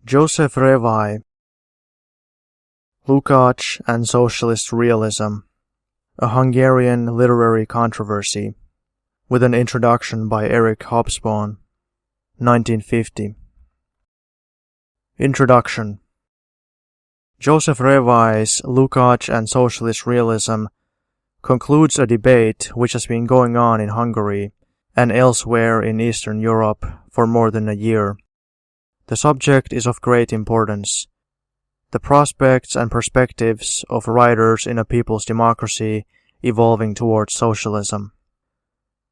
Joseph Revai, Lukacs and Socialist Realism, a Hungarian literary controversy, with an introduction by Eric Hobsbawm, 1950. Introduction. Joseph Revai's Lukacs and Socialist Realism concludes a debate which has been going on in Hungary and elsewhere in Eastern Europe for more than a year. The subject is of great importance. The prospects and perspectives of writers in a people's democracy evolving towards socialism.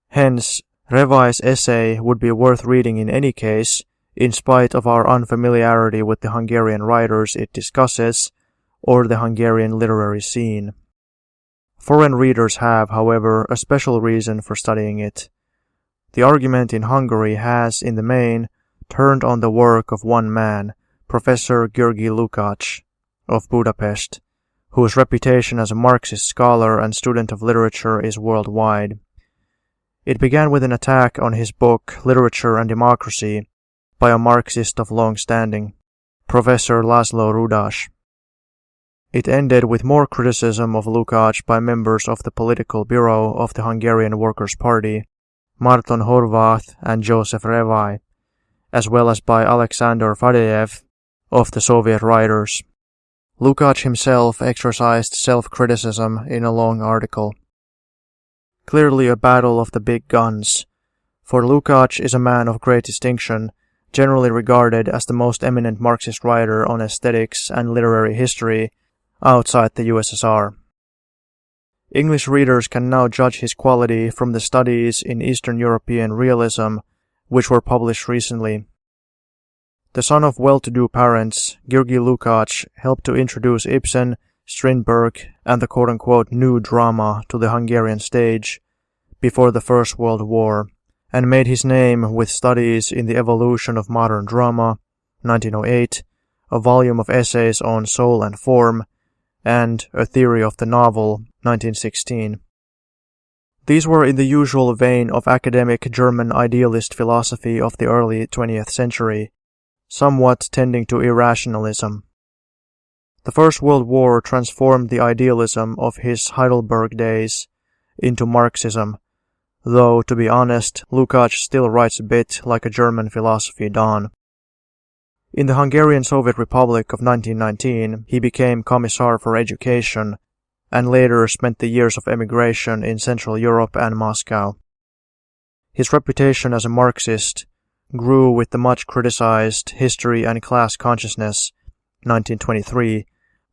Hence, Revai's essay would be worth reading in any case, in spite of our unfamiliarity with the Hungarian writers it discusses, or the Hungarian literary scene. Foreign readers have, however, a special reason for studying it. The argument in Hungary has, in the main, turned on the work of one man, Professor György Lukács of Budapest, whose reputation as a Marxist scholar and student of literature is worldwide. It began with an attack on his book Literature and Democracy by a Marxist of long standing, Professor Laszlo Rudas. It ended with more criticism of Lukács by members of the political bureau of the Hungarian Workers' Party, Márton Horváth and Joseph Revai, as well as by Alexander Fadejev of the Soviet writers. Lukács himself exercised self-criticism in a long article. Clearly a battle of the big guns, for Lukács is a man of great distinction, generally regarded as the most eminent Marxist writer on aesthetics and literary history outside the USSR. English readers can now judge his quality from the studies in Eastern European realism which were published recently. The son of well-to-do parents, György Lukács helped to introduce Ibsen, Strindberg, and the quote-unquote new drama to the Hungarian stage before the First World War, and made his name with studies in the evolution of modern drama, 1908, a volume of essays on soul and form, and A Theory of the Novel, 1916. These were in the usual vein of academic German idealist philosophy of the early 20th century, somewhat tending to irrationalism. The First World War transformed the idealism of his Heidelberg days into Marxism, though, to be honest, Lukács still writes a bit like a German philosophy don. In the Hungarian Soviet Republic of 1919, he became Commissar for Education, and later spent the years of emigration in Central Europe and Moscow. His reputation as a Marxist grew with the much criticized History and Class Consciousness, 1923,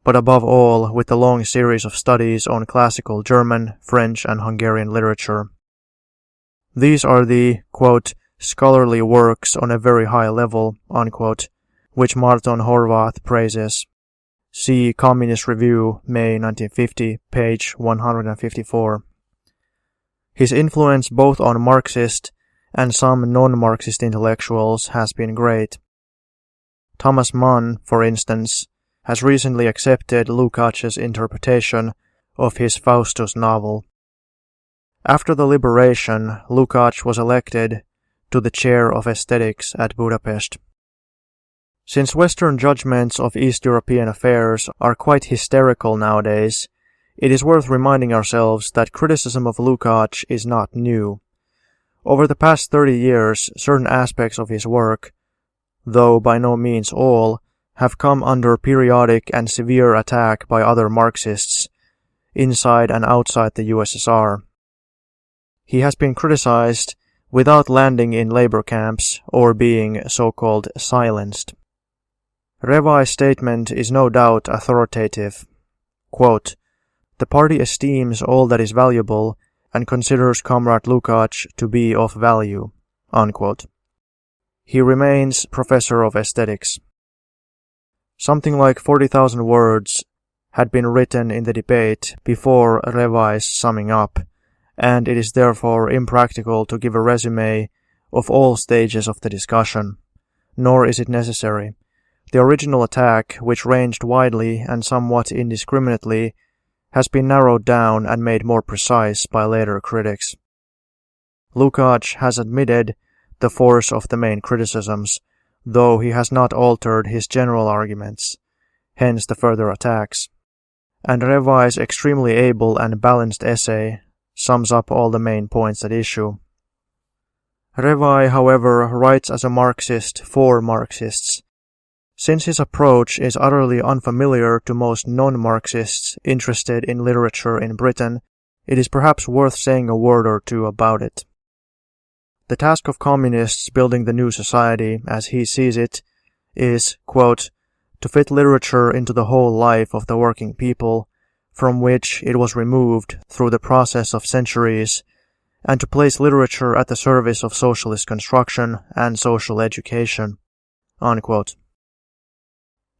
but above all with the long series of studies on classical German, French, and Hungarian literature. These are the, quote, scholarly works on a very high level, unquote, which Márton Horváth praises. See Communist Review, May 1950, page 154. His influence both on Marxist and some non-Marxist intellectuals has been great. Thomas Mann, for instance, has recently accepted Lukács' interpretation of his Faustus novel. After the liberation, Lukács was elected to the chair of aesthetics at Budapest. Since Western judgments of East European affairs are quite hysterical nowadays, it is worth reminding ourselves that criticism of Lukács is not new. Over the past 30 years, certain aspects of his work, though by no means all, have come under periodic and severe attack by other Marxists, inside and outside the USSR. He has been criticized without landing in labor camps or being so-called silenced. Revai's statement is no doubt authoritative. Quote, "The party esteems all that is valuable and considers Comrade Lukács to be of value." Unquote. He remains professor of aesthetics. Something like 40,000 words had been written in the debate before Revai's summing up, and it is therefore impractical to give a resume of all stages of the discussion, nor is it necessary. The original attack, which ranged widely and somewhat indiscriminately, has been narrowed down and made more precise by later critics. Lukács has admitted the force of the main criticisms, though he has not altered his general arguments, hence the further attacks. And Revai's extremely able and balanced essay sums up all the main points at issue. Revai, however, writes as a Marxist for Marxists. Since his approach is utterly unfamiliar to most non-Marxists interested in literature in Britain, it is perhaps worth saying a word or two about it. The task of communists building the new society, as he sees it, is, quote, to fit literature into the whole life of the working people, from which it was removed through the process of centuries, and to place literature at the service of socialist construction and social education, unquote.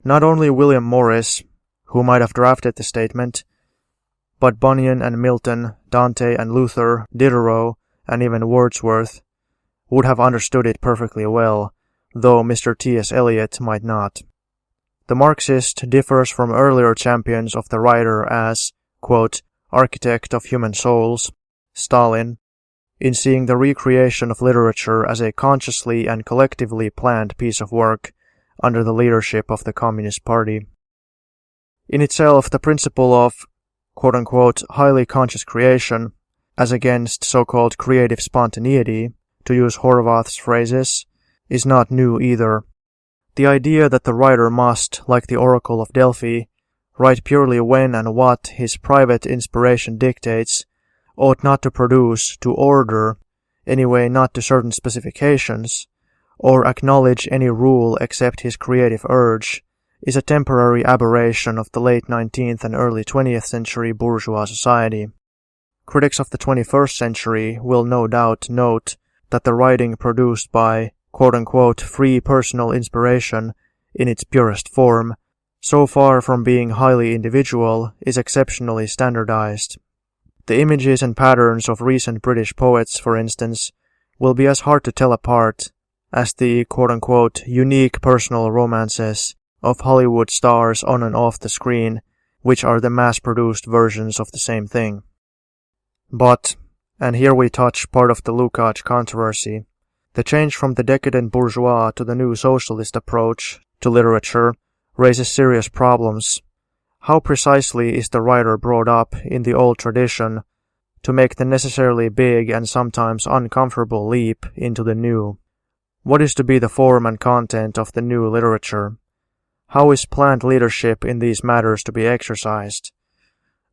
Not only William Morris, who might have drafted the statement, but Bunyan and Milton, Dante and Luther, Diderot, and even Wordsworth would have understood it perfectly well, though Mr. T.S. Eliot might not. The Marxist differs from earlier champions of the writer as, quote, architect of human souls, Stalin, in seeing the recreation of literature as a consciously and collectively planned piece of work under the leadership of the Communist Party. In itself, the principle of, quote-unquote, highly conscious creation, as against so-called creative spontaneity, to use Horvath's phrases, is not new either. The idea that the writer must, like the Oracle of Delphi, write purely when and what his private inspiration dictates, ought not to produce, to order, anyway not to certain specifications, or acknowledge any rule except his creative urge, is a temporary aberration of the late 19th and early 20th century bourgeois society. Critics of the 21st century will no doubt note that the writing produced by quote-unquote free personal inspiration in its purest form, so far from being highly individual, is exceptionally standardized. The images and patterns of recent British poets, for instance, will be as hard to tell apart as the quote-unquote unique personal romances of Hollywood stars on and off the screen, which are the mass-produced versions of the same thing. But, and here we touch part of the Lukacs controversy, the change from the decadent bourgeois to the new socialist approach to literature raises serious problems. How precisely is the writer brought up in the old tradition to make the necessarily big and sometimes uncomfortable leap into the new? What is to be the form and content of the new literature? How is planned leadership in these matters to be exercised?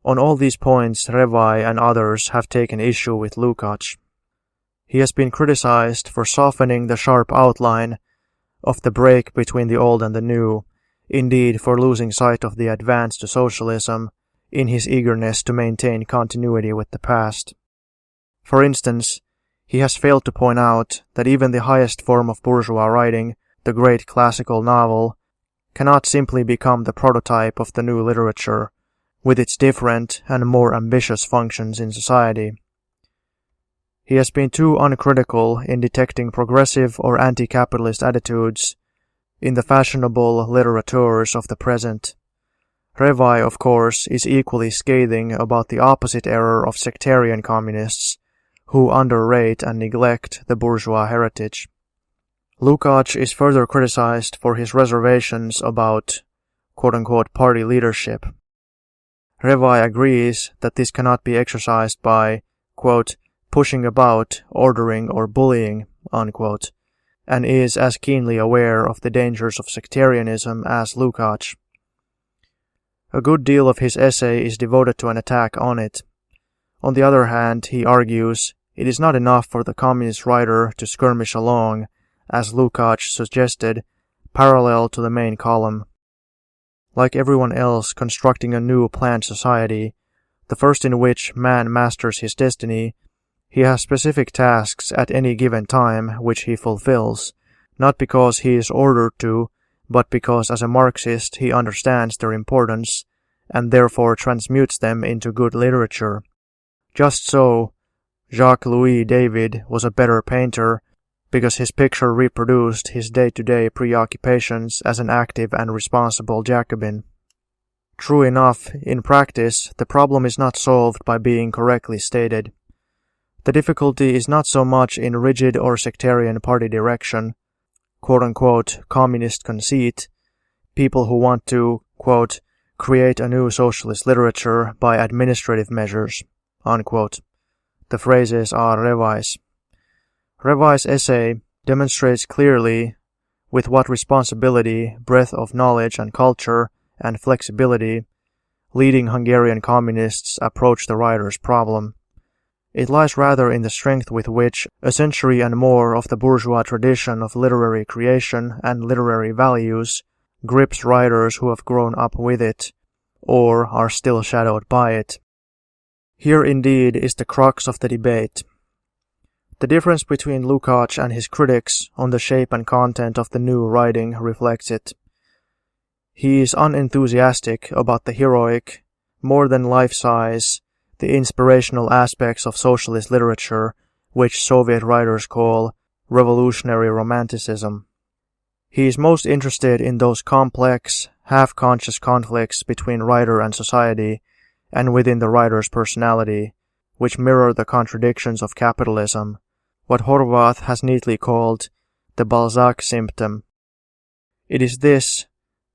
On all these points, Revai and others have taken issue with Lukacs. He has been criticized for softening the sharp outline of the break between the old and the new, indeed for losing sight of the advance to socialism in his eagerness to maintain continuity with the past. For instance, he has failed to point out that even the highest form of bourgeois writing, the great classical novel, cannot simply become the prototype of the new literature, with its different and more ambitious functions in society. He has been too uncritical in detecting progressive or anti-capitalist attitudes in the fashionable litterateurs of the present. Revai, of course, is equally scathing about the opposite error of sectarian communists, who underrate and neglect the bourgeois heritage. Lukacs is further criticized for his reservations about quote-unquote party leadership. Revai agrees that this cannot be exercised by, quote, pushing about, ordering, or bullying, unquote, and is as keenly aware of the dangers of sectarianism as Lukacs. A good deal of his essay is devoted to an attack on it. On the other hand, he argues, it is not enough for the communist writer to skirmish along, as Lukacs suggested, parallel to the main column. Like everyone else constructing a new planned society, the first in which man masters his destiny, he has specific tasks at any given time which he fulfills, not because he is ordered to, but because as a Marxist he understands their importance, and therefore transmutes them into good literature. Just so, Jacques-Louis David was a better painter, because his picture reproduced his day-to-day preoccupations as an active and responsible Jacobin. True enough, in practice, the problem is not solved by being correctly stated. The difficulty is not so much in rigid or sectarian party direction, quote-unquote communist conceit, people who want to, quote, create a new socialist literature by administrative measures, unquote. The phrases are Revai's. Revai's essay demonstrates clearly with what responsibility, breadth of knowledge and culture, and flexibility leading Hungarian communists approach the writer's problem. It lies rather in the strength with which a century and more of the bourgeois tradition of literary creation and literary values grips writers who have grown up with it, or are still shadowed by it. Here indeed is the crux of the debate. The difference between Lukács and his critics on the shape and content of the new writing reflects it. He is unenthusiastic about the heroic, more than life-size, the inspirational aspects of socialist literature, which Soviet writers call revolutionary romanticism. He is most interested in those complex, half-conscious conflicts between writer and society, and within the writer's personality, which mirror the contradictions of capitalism, what Horváth has neatly called the Balzac symptom. It is this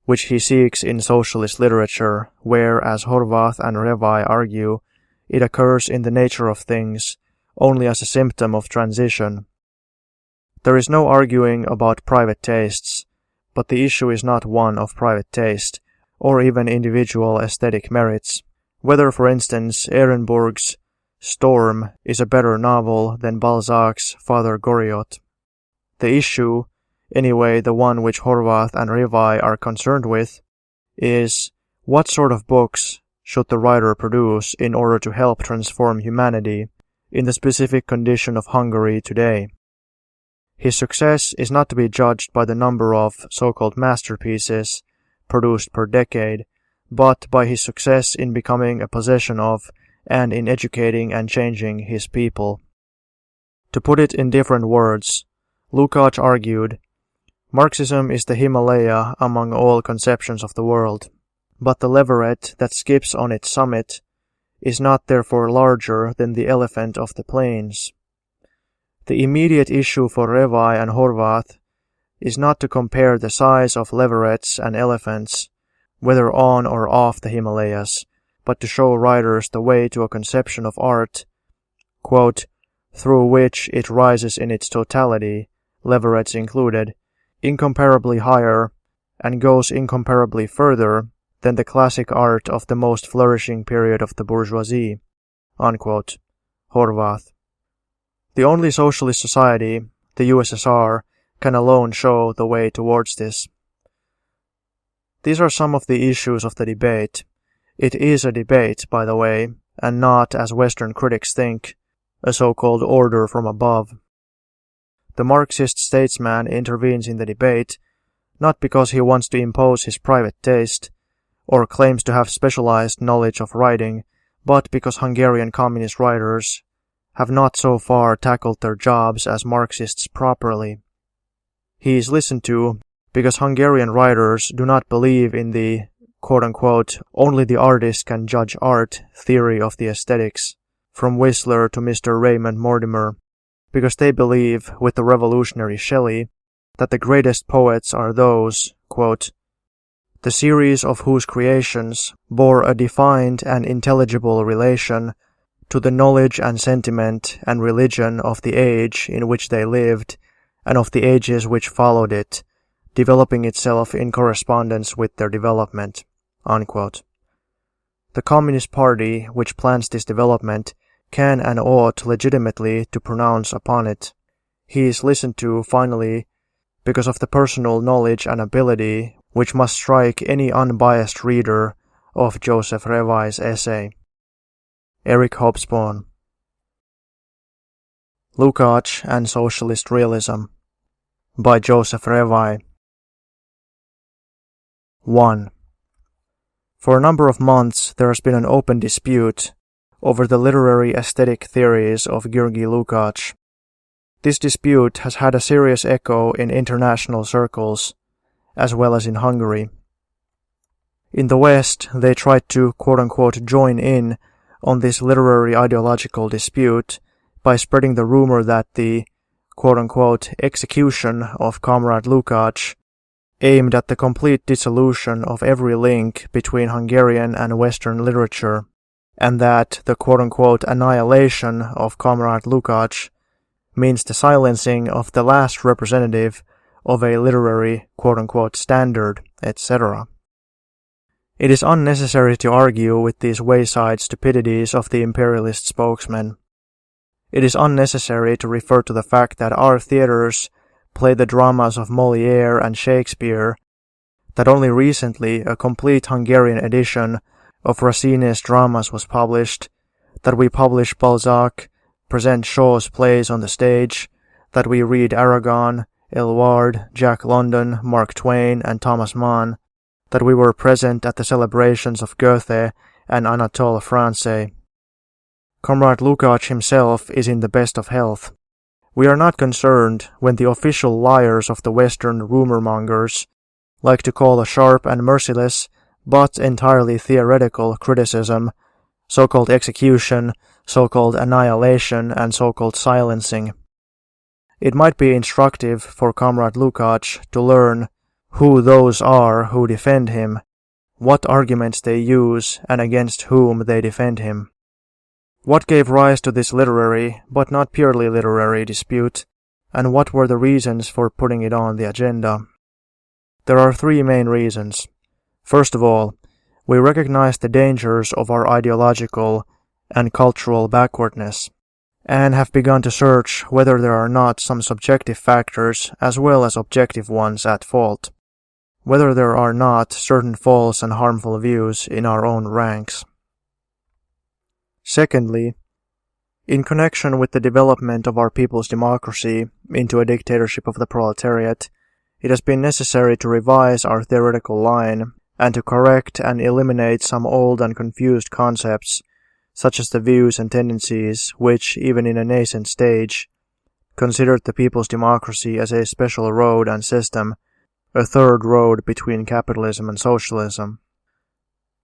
which he seeks in socialist literature, where, as Horváth and Revai argue, it occurs in the nature of things, only as a symptom of transition. There is no arguing about private tastes, but the issue is not one of private taste, or even individual aesthetic merits, whether, for instance, Ehrenburg's Storm is a better novel than Balzac's Father Goriot. The issue, anyway the one which Horváth and Revai are concerned with, is what sort of books should the writer produce in order to help transform humanity in the specific condition of Hungary today. His success is not to be judged by the number of so-called masterpieces produced per decade, but by his success in becoming a possession of and in educating and changing his people. To put it in different words, Lukács argued, Marxism is the Himalaya among all conceptions of the world, but the leveret that skips on its summit is not therefore larger than the elephant of the plains. The immediate issue for Revai and Horváth is not to compare the size of leverets and elephants, whether on or off the Himalayas, but to show writers the way to a conception of art, quote, through which it rises in its totality, leverets included, incomparably higher, and goes incomparably further than the classic art of the most flourishing period of the bourgeoisie, unquote. Horváth. The only socialist society, the USSR, can alone show the way towards this. These are some of the issues of the debate. It is a debate, by the way, and not, as Western critics think, a so-called order from above. The Marxist statesman intervenes in the debate, not because he wants to impose his private taste, or claims to have specialized knowledge of writing, but because Hungarian communist writers have not so far tackled their jobs as Marxists properly. He is listened to because Hungarian writers do not believe in the quote-unquote, only the artist can judge art theory of the aesthetics, from Whistler to Mr. Raymond Mortimer, because they believe, with the revolutionary Shelley, that the greatest poets are those, quote, the series of whose creations bore a defined and intelligible relation to the knowledge and sentiment and religion of the age in which they lived and of the ages which followed it, developing itself in correspondence with their development. Unquote. The Communist Party, which plans this development, can and ought legitimately to pronounce upon it. He is listened to, finally, because of the personal knowledge and ability which must strike any unbiased reader of Joseph Revai's essay. Eric Hobsbawm. Lukács and Socialist Realism by Joseph Revai. 1. For a number of months there has been an open dispute over the literary aesthetic theories of György Lukács. This dispute has had a serious echo in international circles, as well as in Hungary. In the West, they tried to quote-unquote join in on this literary ideological dispute by spreading the rumor that the quote-unquote execution of Comrade Lukács aimed at the complete dissolution of every link between Hungarian and Western literature, and that the quote-unquote annihilation of Comrade Lukács means the silencing of the last representative of a literary quote-unquote standard, etc. It is unnecessary to argue with these wayside stupidities of the imperialist spokesman. It is unnecessary to refer to the fact that our theaters play the dramas of Molière and Shakespeare, that only recently a complete Hungarian edition of Racine's dramas was published, that we publish Balzac, present Shaw's plays on the stage, that we read Aragon, Aylward, Jack London, Mark Twain, and Thomas Mann, that we were present at the celebrations of Goethe and Anatole France. Comrade Lukács himself is in the best of health. We are not concerned when the official liars of the Western rumor-mongers like to call a sharp and merciless, but entirely theoretical criticism, so-called execution, so-called annihilation, and so-called silencing. It might be instructive for Comrade Lukács to learn who those are who defend him, what arguments they use, and against whom they defend him. What gave rise to this literary, but not purely literary, dispute, and what were the reasons for putting it on the agenda? There are three main reasons. First of all, we recognize the dangers of our ideological and cultural backwardness, and have begun to search whether there are not some subjective factors as well as objective ones at fault, whether there are not certain false and harmful views in our own ranks. Secondly, in connection with the development of our people's democracy into a dictatorship of the proletariat, it has been necessary to revise our theoretical line and to correct and eliminate some old and confused concepts, such as the views and tendencies which, even in a nascent stage, considered the people's democracy as a special road and system, a third road between capitalism and socialism.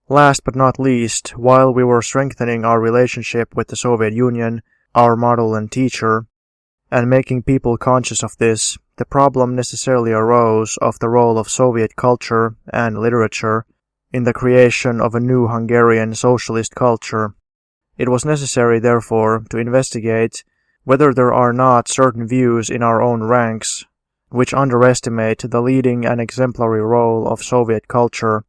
Last but not least, while we were strengthening our relationship with the Soviet Union, our model and teacher, and making people conscious of this, the problem necessarily arose of the role of Soviet culture and literature in the creation of a new Hungarian socialist culture. It was necessary, therefore, to investigate whether there are not certain views in our own ranks which underestimate the leading and exemplary role of Soviet culture,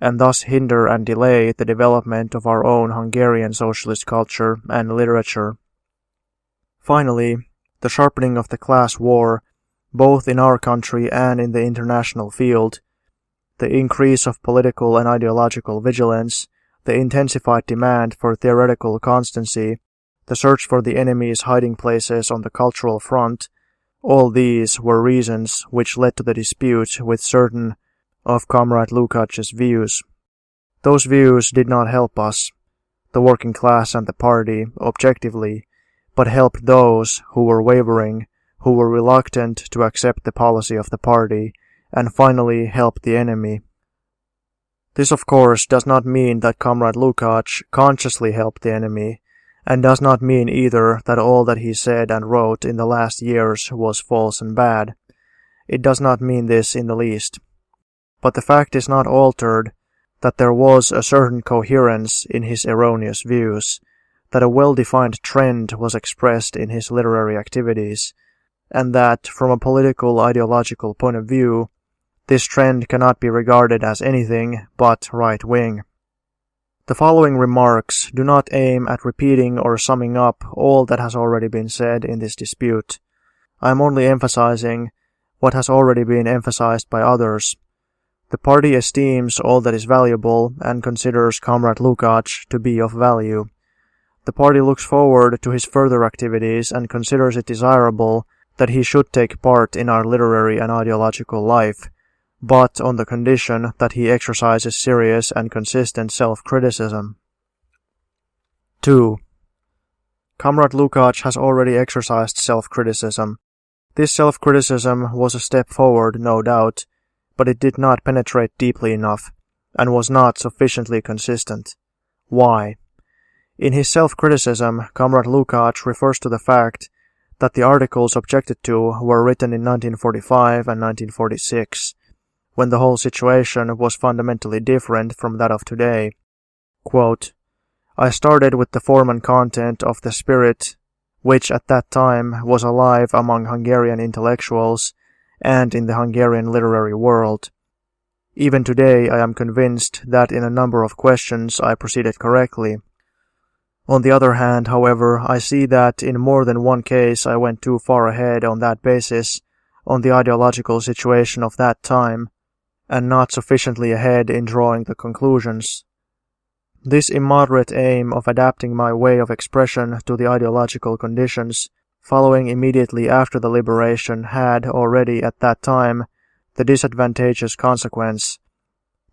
and thus hinder and delay the development of our own Hungarian socialist culture and literature. Finally, the sharpening of the class war, both in our country and in the international field, the increase of political and ideological vigilance, the intensified demand for theoretical constancy, the search for the enemy's hiding places on the cultural front, all these were reasons which led to the dispute with certain of Comrade Lukács's views. Those views did not help us, the working class and the party, objectively, but helped those who were wavering, who were reluctant to accept the policy of the party, and finally helped the enemy. This, of course, does not mean that Comrade Lukács consciously helped the enemy, and does not mean either that all that he said and wrote in the last years was false and bad. It does not mean this in the least. But the fact is not altered that there was a certain coherence in his erroneous views, that a well-defined trend was expressed in his literary activities, and that, from a political ideological point of view, this trend cannot be regarded as anything but right-wing. The following remarks do not aim at repeating or summing up all that has already been said in this dispute. I am only emphasizing what has already been emphasized by others. The party esteems all that is valuable and considers Comrade Lukács to be of value. The party looks forward to his further activities and considers it desirable that he should take part in our literary and ideological life, but on the condition that he exercises serious and consistent self-criticism. 2. Comrade Lukács has already exercised self-criticism. This self-criticism was a step forward, no doubt, but it did not penetrate deeply enough, and was not sufficiently consistent. Why? In his self-criticism, Comrade Lukács refers to the fact that the articles objected to were written in 1945 and 1946, when the whole situation was fundamentally different from that of today. Quote, I started with the form and content of the spirit which at that time was alive among Hungarian intellectuals and in the Hungarian literary world. Even today I am convinced that in a number of questions I proceeded correctly. On the other hand, however, I see that in more than one case I went too far ahead on that basis, on the ideological situation of that time, and not sufficiently ahead in drawing the conclusions. This immoderate aim of adapting my way of expression to the ideological conditions following immediately after the liberation had already at that time the disadvantageous consequence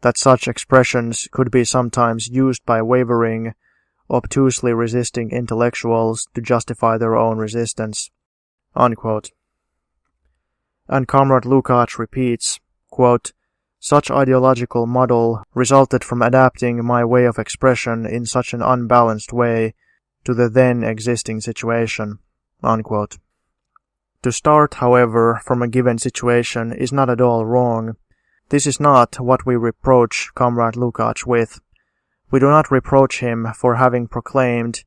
that such expressions could be sometimes used by wavering, obtusely resisting intellectuals to justify their own resistance. Unquote. And Comrade Lukacs repeats, quote, such ideological model resulted from adapting my way of expression in such an unbalanced way to the then existing situation. Unquote. To start, however, from a given situation is not at all wrong. This is not what we reproach Comrade Lukacs with. We do not reproach him for having proclaimed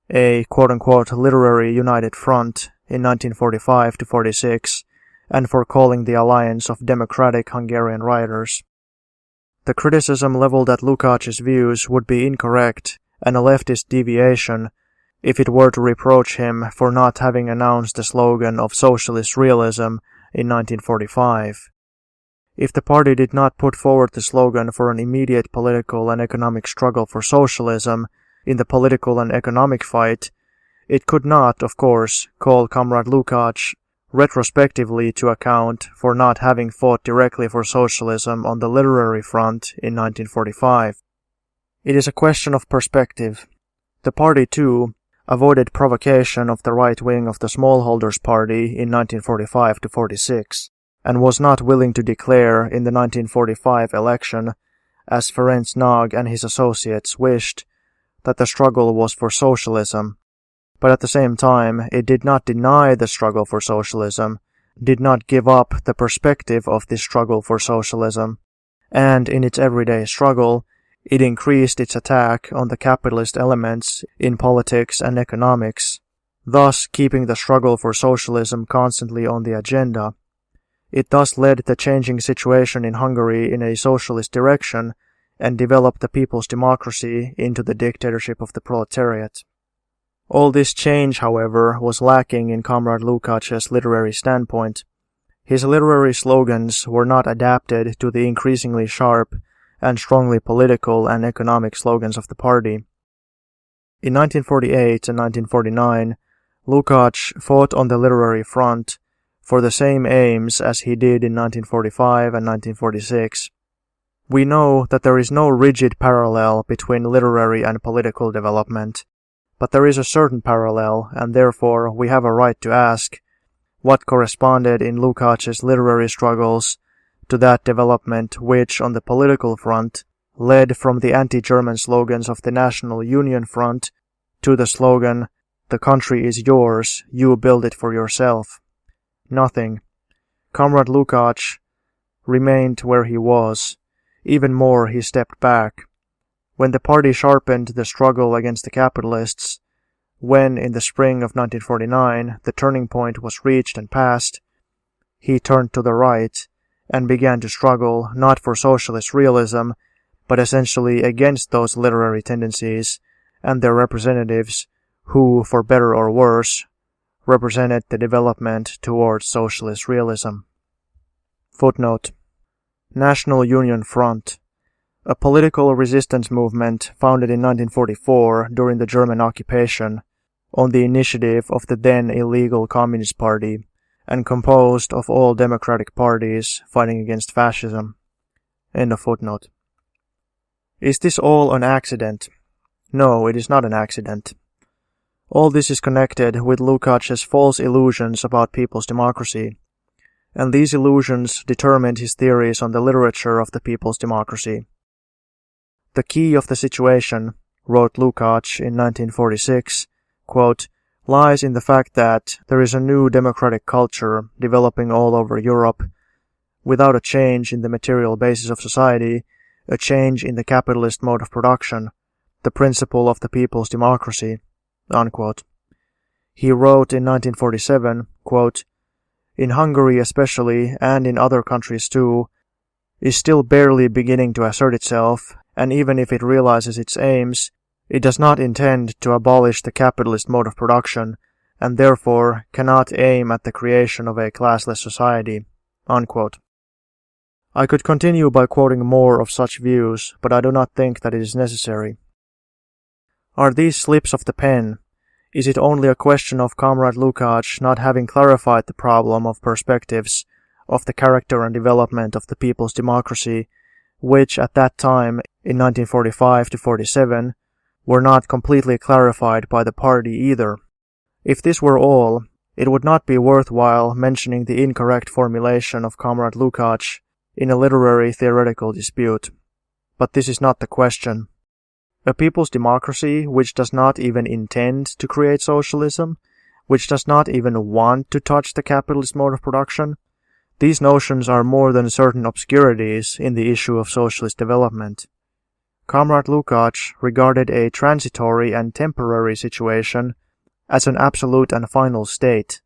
a quote-unquote literary united front in 1945-46 and for calling the alliance of democratic Hungarian writers. The criticism leveled at Lukacs' views would be incorrect and a leftist deviation if it were to reproach him for not having announced the slogan of Socialist Realism in 1945. If the party did not put forward the slogan for an immediate political and economic struggle for socialism in the political and economic fight, it could not, of course, call Comrade Lukacs retrospectively to account for not having fought directly for socialism on the literary front in 1945. It is a question of perspective. The party, too, avoided provocation of the right wing of the Smallholders Party in 1945-46, and was not willing to declare in the 1945 election, as Ferenc Nagy and his associates wished, that the struggle was for socialism. But at the same time, it did not deny the struggle for socialism, did not give up the perspective of this struggle for socialism, and in its everyday struggle, it increased its attack on the capitalist elements in politics and economics, thus keeping the struggle for socialism constantly on the agenda. It thus led the changing situation in Hungary in a socialist direction and developed the people's democracy into the dictatorship of the proletariat. All this change, however, was lacking in Comrade Lukacs' literary standpoint. His literary slogans were not adapted to the increasingly sharp and strongly political and economic slogans of the party. In 1948 and 1949, Lukacs fought on the literary front for the same aims as he did in 1945 and 1946. We know that there is no rigid parallel between literary and political development, but there is a certain parallel, and therefore we have a right to ask what corresponded in Lukacs' literary struggles to that development which, on the political front, led from the anti-German slogans of the National Union Front to the slogan, "The country is yours, you build it for yourself." Nothing. Comrade Lukacs remained where he was. Even more, he stepped back. When the party sharpened the struggle against the capitalists, when in the spring of 1949 the turning point was reached and passed, he turned to the right and began to struggle not for socialist realism, but essentially against those literary tendencies and their representatives who, for better or worse, represented the development towards socialist realism. Footnote. National Union Front, a political resistance movement founded in 1944 during the German occupation on the initiative of the then illegal Communist Party and composed of all democratic parties fighting against fascism. End of footnote. Is this all an accident? No, it is not an accident. All this is connected with Lukacs' false illusions about people's democracy, and these illusions determined his theories on the literature of the people's democracy. The key of the situation, wrote Lukacs in 1946, quote, lies in the fact that there is a new democratic culture developing all over Europe without a change in the material basis of society, a change in the capitalist mode of production, the principle of the people's democracy." Unquote. He wrote in 1947, quote, "In Hungary especially, and in other countries too, is still barely beginning to assert itself, and even if it realizes its aims, it does not intend to abolish the capitalist mode of production, and therefore cannot aim at the creation of a classless society." Unquote. I could continue by quoting more of such views, but I do not think that it is necessary. Are these slips of the pen? Is it only a question of Comrade Lukács not having clarified the problem of perspectives of the character and development of the people's democracy, which at that time, in 1945 to 47, were not completely clarified by the party either? If this were all, it would not be worthwhile mentioning the incorrect formulation of Comrade Lukács in a literary theoretical dispute. But this is not the question. A people's democracy which does not even intend to create socialism, which does not even want to touch the capitalist mode of production, these notions are more than certain obscurities in the issue of socialist development. Comrade Lukács regarded a transitory and temporary situation as an absolute and final state,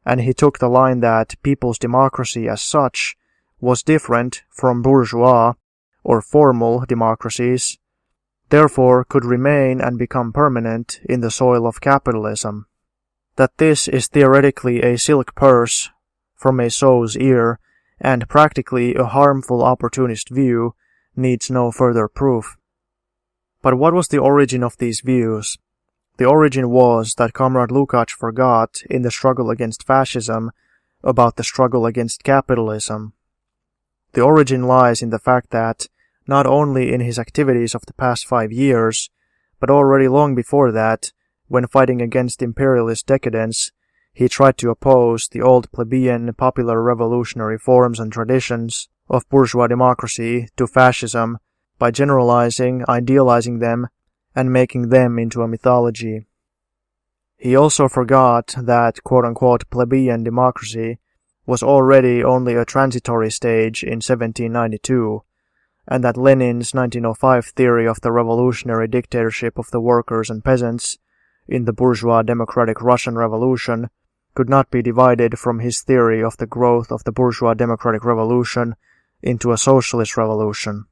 and he took the line that people's democracy as such was different from bourgeois or formal democracies, therefore could remain and become permanent in the soil of capitalism. That this is theoretically a silk purse from a sow's ear and practically a harmful opportunist view needs no further proof. But what was the origin of these views? The origin was that Comrade Lukács forgot in the struggle against fascism about the struggle against capitalism. The origin lies in the fact that, not only in his activities of the past 5 years, but already long before that, when fighting against imperialist decadence, he tried to oppose the old plebeian popular revolutionary forms and traditions of bourgeois democracy to fascism by generalizing, idealizing them, and making them into a mythology. He also forgot that quote-unquote plebeian democracy was already only a transitory stage in 1792, and that Lenin's 1905 theory of the revolutionary dictatorship of the workers and peasants in the bourgeois democratic Russian Revolution could not be divided from his theory of the growth of the bourgeois democratic revolution into a socialist revolution.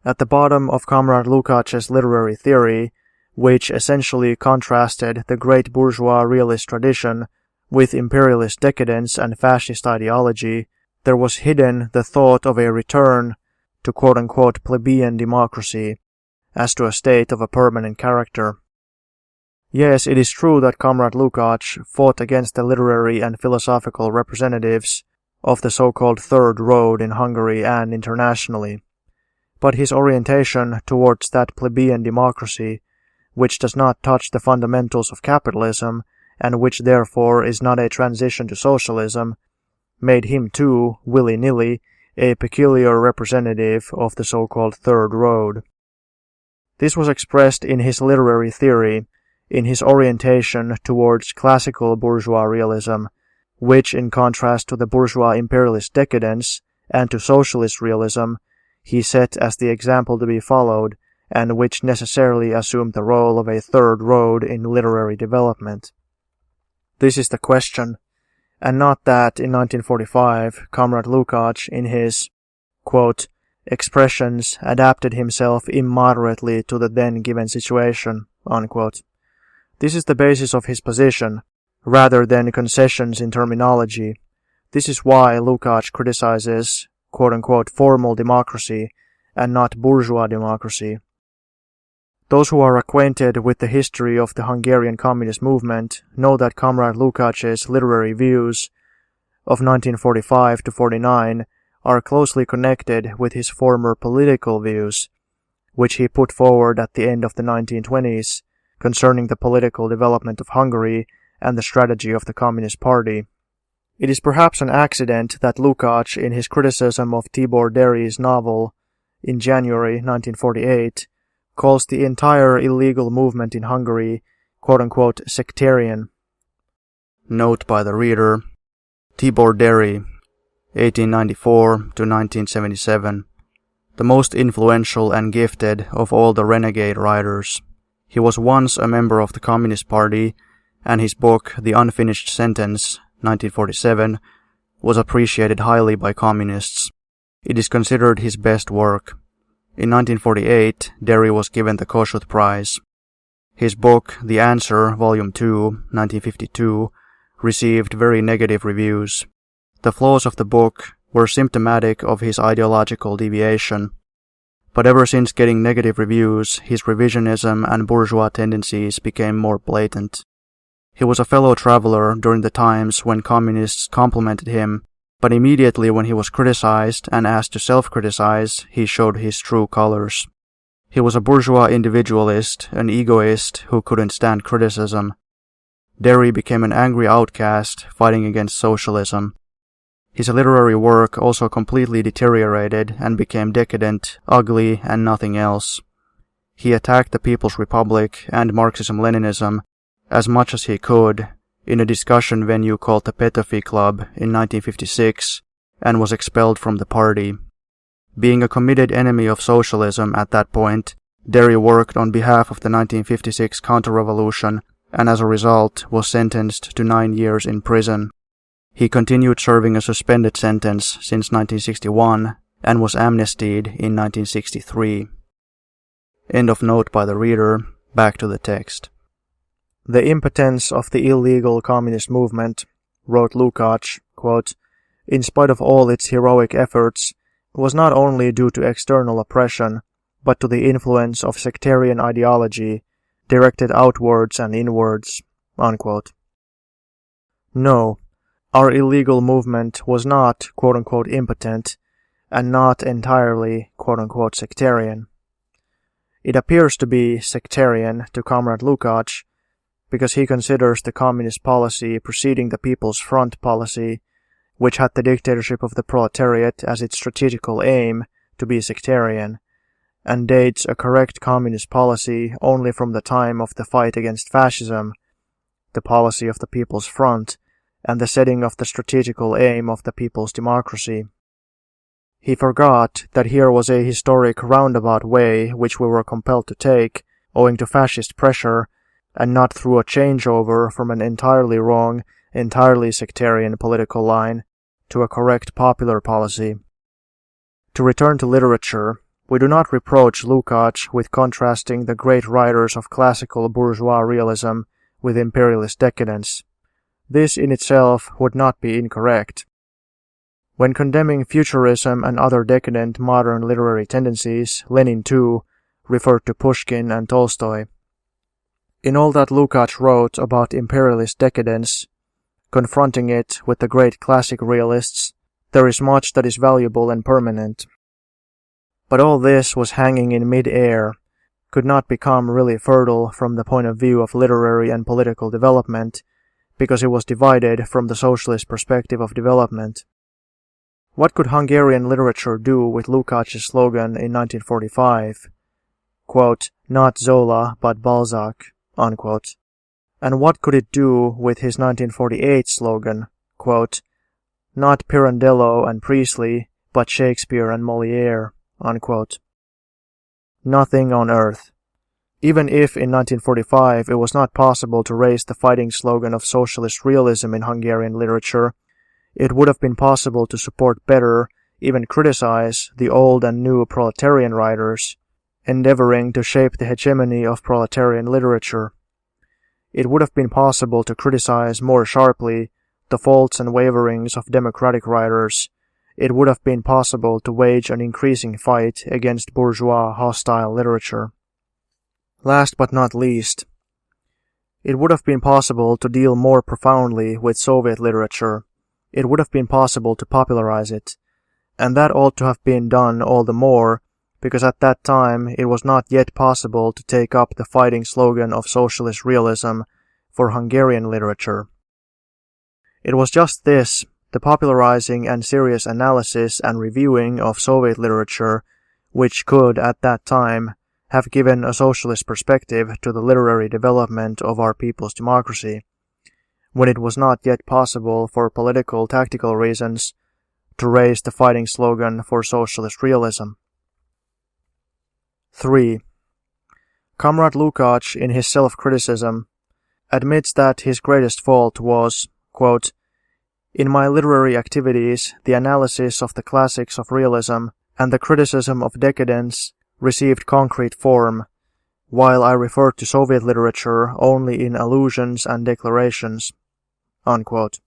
At the bottom of Comrade Lukács's literary theory, which essentially contrasted the great bourgeois realist tradition with imperialist decadence and fascist ideology, there was hidden the thought of a return to quote-unquote plebeian democracy as to a state of a permanent character. Yes, it is true that Comrade Lukács fought against the literary and philosophical representatives of the so-called Third Road in Hungary and internationally, but his orientation towards that plebeian democracy, which does not touch the fundamentals of capitalism, and which therefore is not a transition to socialism, made him too, willy-nilly, a peculiar representative of the so-called Third Road. This was expressed in his literary theory, in his orientation towards classical bourgeois realism, which, in contrast to the bourgeois imperialist decadence and to socialist realism, he set as the example to be followed, and which necessarily assumed the role of a third road in literary development. This is the question, and not that in 1945 Comrade Lukács in his, quote, expressions adapted himself immoderately to the then given situation, unquote. This is the basis of his position, rather than concessions in terminology. This is why Lukács criticizes, quote-unquote, formal democracy and not bourgeois democracy. Those who are acquainted with the history of the Hungarian communist movement know that Comrade Lukács's literary views of 1945 to 49 are closely connected with his former political views, which he put forward at the end of the 1920s concerning the political development of Hungary and the strategy of the Communist Party. It is perhaps an accident that Lukács, in his criticism of Tibor Dery's novel in January 1948, calls the entire illegal movement in Hungary, quote-unquote sectarian. Note by the reader: Tibor Deri, 1894 to 1977, the most influential and gifted of all the renegade writers. He was once a member of the Communist Party, and his book, The Unfinished Sentence, 1947, was appreciated highly by communists. It is considered his best work. In 1948, Deri was given the Kossuth Prize. His book, The Answer, Volume 2, 1952, received very negative reviews. The flaws of the book were symptomatic of his ideological deviation. But ever since getting negative reviews, his revisionism and bourgeois tendencies became more blatant. He was a fellow traveler during the times when communists complimented him, but immediately when he was criticized and asked to self-criticize, he showed his true colors. He was a bourgeois individualist, an egoist who couldn't stand criticism. Deri became an angry outcast fighting against socialism. His literary work also completely deteriorated and became decadent, ugly, and nothing else. He attacked the People's Republic and Marxism-Leninism as much as he could in a discussion venue called the Petofi Club in 1956 and was expelled from the party. Being a committed enemy of socialism at that point, Deri worked on behalf of the 1956 counter-revolution and as a result was sentenced to 9 years in prison. He continued serving a suspended sentence since 1961 and was amnestied in 1963. End of note by the reader. Back to the text. The impotence of the illegal communist movement, wrote Lukács, quote, in spite of all its heroic efforts, was not only due to external oppression, but to the influence of sectarian ideology directed outwards and inwards, unquote. No, our illegal movement was not, quote-unquote, impotent, and not entirely, quote-unquote, sectarian. It appears to be sectarian to Comrade Lukács because he considers the communist policy preceding the People's Front policy, which had the dictatorship of the proletariat as its strategical aim, to be sectarian, and dates a correct communist policy only from the time of the fight against fascism, the policy of the People's Front, and the setting of the strategical aim of the people's democracy. He forgot that here was a historic roundabout way which we were compelled to take, owing to fascist pressure, and not through a changeover from an entirely wrong, entirely sectarian political line to a correct popular policy. To return to literature, we do not reproach Lukács with contrasting the great writers of classical bourgeois realism with imperialist decadence. This in itself would not be incorrect. When condemning futurism and other decadent modern literary tendencies, Lenin, too, referred to Pushkin and Tolstoy. In all that Lukács wrote about imperialist decadence, confronting it with the great classic realists, there is much that is valuable and permanent. But all this was hanging in mid-air, could not become really fertile from the point of view of literary and political development, because it was divided from the socialist perspective of development. What could Hungarian literature do with Lukács' slogan in 1945? Quote, not Zola, but Balzac, unquote. And what could it do with his 1948 slogan, quote, not Pirandello and Priestley, but Shakespeare and Molière, unquote? Nothing on earth. Even if in 1945 it was not possible to raise the fighting slogan of Socialist Realism in Hungarian literature, it would have been possible to support better, even criticize, the old and new proletarian writers, endeavoring to shape the hegemony of proletarian literature. It would have been possible to criticize more sharply the faults and waverings of democratic writers. It would have been possible to wage an increasing fight against bourgeois hostile literature. Last but not least, it would have been possible to deal more profoundly with Soviet literature. It would have been possible to popularize it, and that ought to have been done all the more because at that time it was not yet possible to take up the fighting slogan of Socialist Realism for Hungarian literature. It was just this, the popularizing and serious analysis and reviewing of Soviet literature, which could, at that time, have given a socialist perspective to the literary development of our people's democracy, when it was not yet possible for political tactical reasons to raise the fighting slogan for socialist realism. 3. Comrade Lukács, in his self-criticism, admits that his greatest fault was, quote, "In my literary activities, the analysis of the classics of realism and the criticism of decadence received concrete form, while I referred to Soviet literature only in allusions and declarations." Unquote.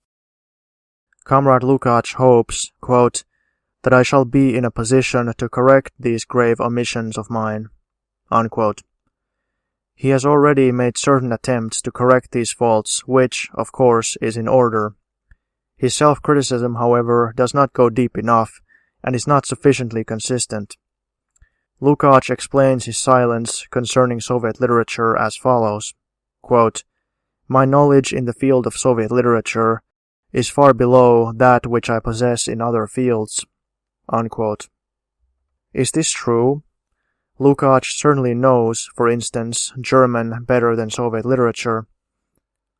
Comrade Lukács hopes, quote, "that I shall be in a position to correct these grave omissions of mine." Unquote. He has already made certain attempts to correct these faults, which, of course, is in order. His self-criticism, however, does not go deep enough and is not sufficiently consistent. Lukács explains his silence concerning Soviet literature as follows, quote, "My knowledge in the field of Soviet literature is far below that which I possess in other fields." Unquote. Is this true? Lukács certainly knows, for instance, German better than Soviet literature.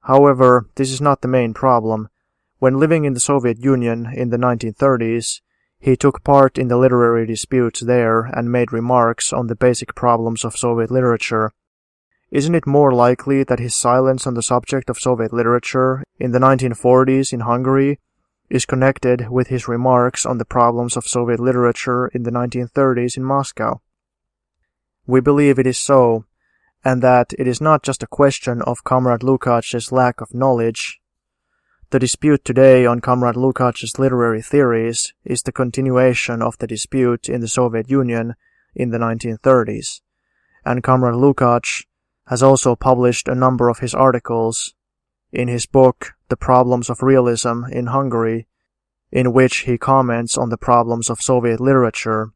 However, this is not the main problem. When living in the Soviet Union in the 1930s, he took part in the literary disputes there and made remarks on the basic problems of Soviet literature. Isn't it more likely that his silence on the subject of Soviet literature in the 1940s in Hungary is connected with his remarks on the problems of Soviet literature in the 1930s in Moscow? We believe it is so, and that it is not just a question of Comrade Lukács's lack of knowledge. The dispute today on Comrade Lukács's literary theories is the continuation of the dispute in the Soviet Union in the 1930s, and Comrade Lukács has also published a number of his articles in his book The Problems of Realism in Hungary, in which he comments on the problems of Soviet literature,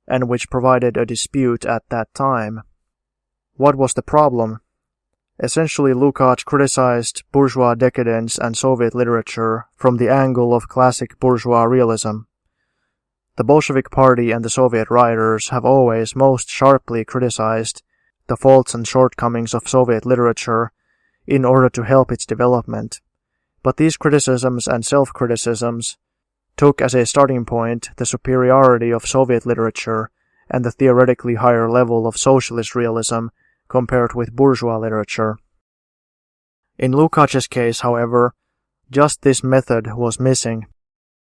and which provided a dispute at that time. What was the problem? Essentially, Lukács criticized bourgeois decadence and Soviet literature from the angle of classic bourgeois realism. The Bolshevik Party and the Soviet writers have always most sharply criticized the faults and shortcomings of Soviet literature in order to help its development. But these criticisms and self-criticisms took as a starting point the superiority of Soviet literature and the theoretically higher level of socialist realism compared with bourgeois literature. In Lukács's case, however, just this method was missing.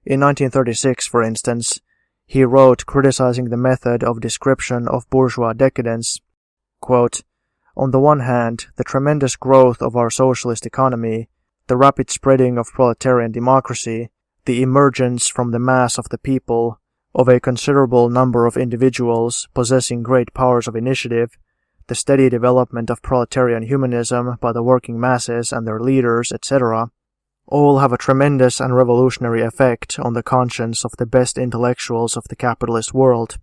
In 1936, for instance, he wrote criticizing the method of description of bourgeois decadence, quote, "On the one hand, the tremendous growth of our socialist economy, the rapid spreading of proletarian democracy, the emergence from the mass of the people of a considerable number of individuals possessing great powers of initiative, the steady development of proletarian humanism by the working masses and their leaders, etc., all have a tremendous and revolutionary effect on the conscience of the best intellectuals of the capitalist world.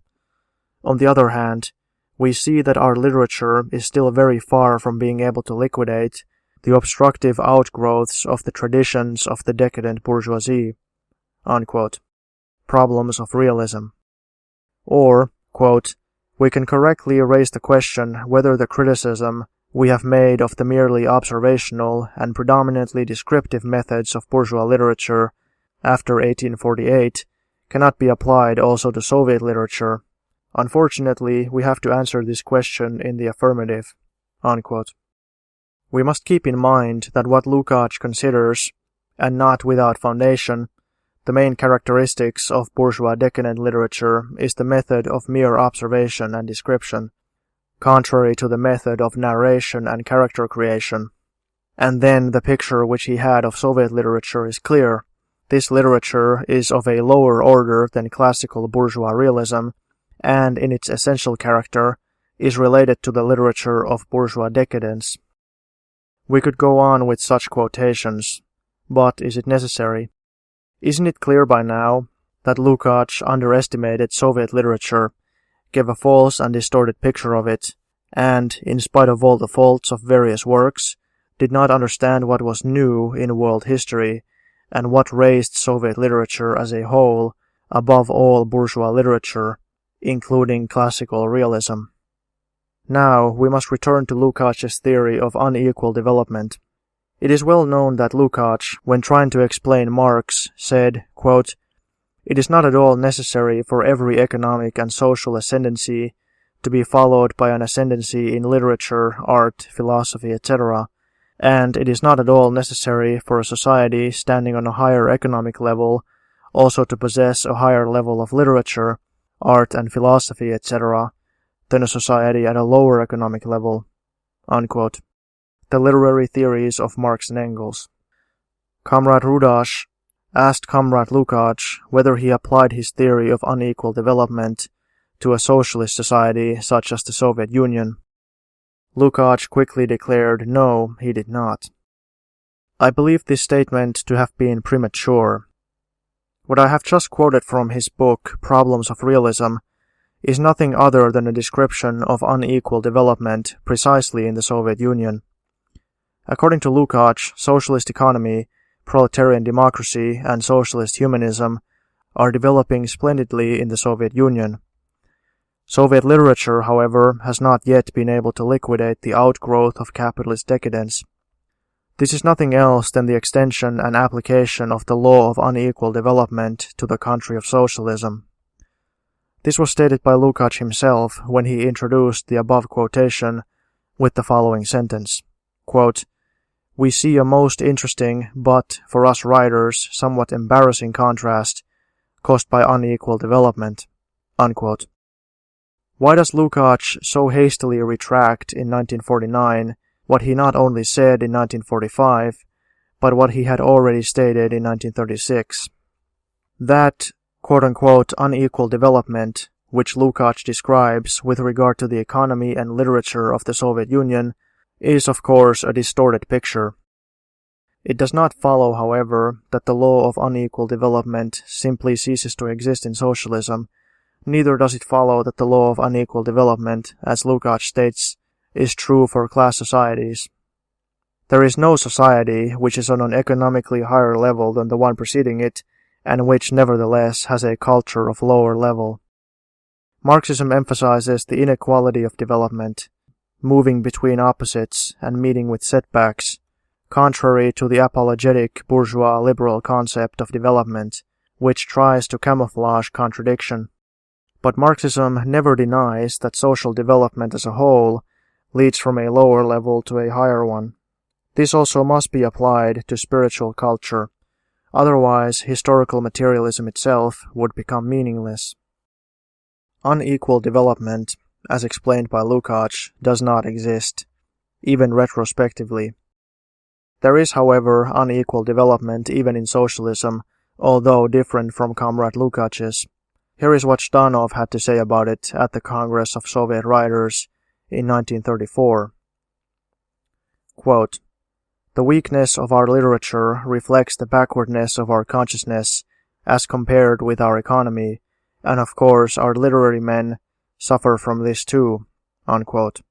On the other hand, we see that our literature is still very far from being able to liquidate the obstructive outgrowths of the traditions of the decadent bourgeoisie." Unquote. Problems of realism. Or, quote, "We can correctly raise the question whether the criticism we have made of the merely observational and predominantly descriptive methods of bourgeois literature after 1848 cannot be applied also to Soviet literature. Unfortunately, we have to answer this question in the affirmative." Unquote. We must keep in mind that what Lukács considers, and not without foundation, the main characteristics of bourgeois decadent literature is the method of mere observation and description, contrary to the method of narration and character creation. And then the picture which he had of Soviet literature is clear. This literature is of a lower order than classical bourgeois realism, and in its essential character is related to the literature of bourgeois decadence. We could go on with such quotations, but is it necessary? Isn't it clear by now that Lukács underestimated Soviet literature, gave a false and distorted picture of it, and, in spite of all the faults of various works, did not understand what was new in world history, and what raised Soviet literature as a whole above all bourgeois literature, including classical realism? Now we must return to Lukács' theory of unequal development. It is well known that Lukács, when trying to explain Marx, said, quote, "It is not at all necessary for every economic and social ascendancy to be followed by an ascendancy in literature, art, philosophy, etc., and it is not at all necessary for a society standing on a higher economic level also to possess a higher level of literature, art and philosophy, etc., than a society at a lower economic level." Unquote. The literary theories of Marx and Engels. Comrade Rudas asked Comrade Lukács whether he applied his theory of unequal development to a socialist society such as the Soviet Union. Lukács quickly declared no, he did not. I believe this statement to have been premature. What I have just quoted from his book, Problems of Realism, is nothing other than a description of unequal development precisely in the Soviet Union. According to Lukács, socialist economy, proletarian democracy, and socialist humanism are developing splendidly in the Soviet Union. Soviet literature, however, has not yet been able to liquidate the outgrowth of capitalist decadence. This is nothing else than the extension and application of the law of unequal development to the country of socialism. This was stated by Lukács himself when he introduced the above quotation with the following sentence, quote, "We see a most interesting, but, for us writers, somewhat embarrassing contrast caused by unequal development." Unquote. Why does Lukács so hastily retract in 1949 what he not only said in 1945, but what he had already stated in 1936? That, quote-unquote, unequal development, which Lukács describes with regard to the economy and literature of the Soviet Union, is of course a distorted picture. It does not follow, however, that the law of unequal development simply ceases to exist in socialism. Neither does it follow that the law of unequal development, as Lukács states, is true for class societies. There is no society which is on an economically higher level than the one preceding it, and which nevertheless has a culture of lower level. Marxism emphasizes the inequality of development, moving between opposites and meeting with setbacks, contrary to the apologetic bourgeois liberal concept of development, which tries to camouflage contradiction. But Marxism never denies that social development as a whole leads from a lower level to a higher one. This also must be applied to spiritual culture. Otherwise, historical materialism itself would become meaningless. Unequal development, as explained by Lukács, does not exist, even retrospectively. There is, however, unequal development even in socialism, although different from Comrade Lukács'. Here is what Zhdanov had to say about it at the Congress of Soviet Writers in 1934. Quote, "The weakness of our literature reflects the backwardness of our consciousness as compared with our economy, and of course our literary men suffer from this too." Unquote.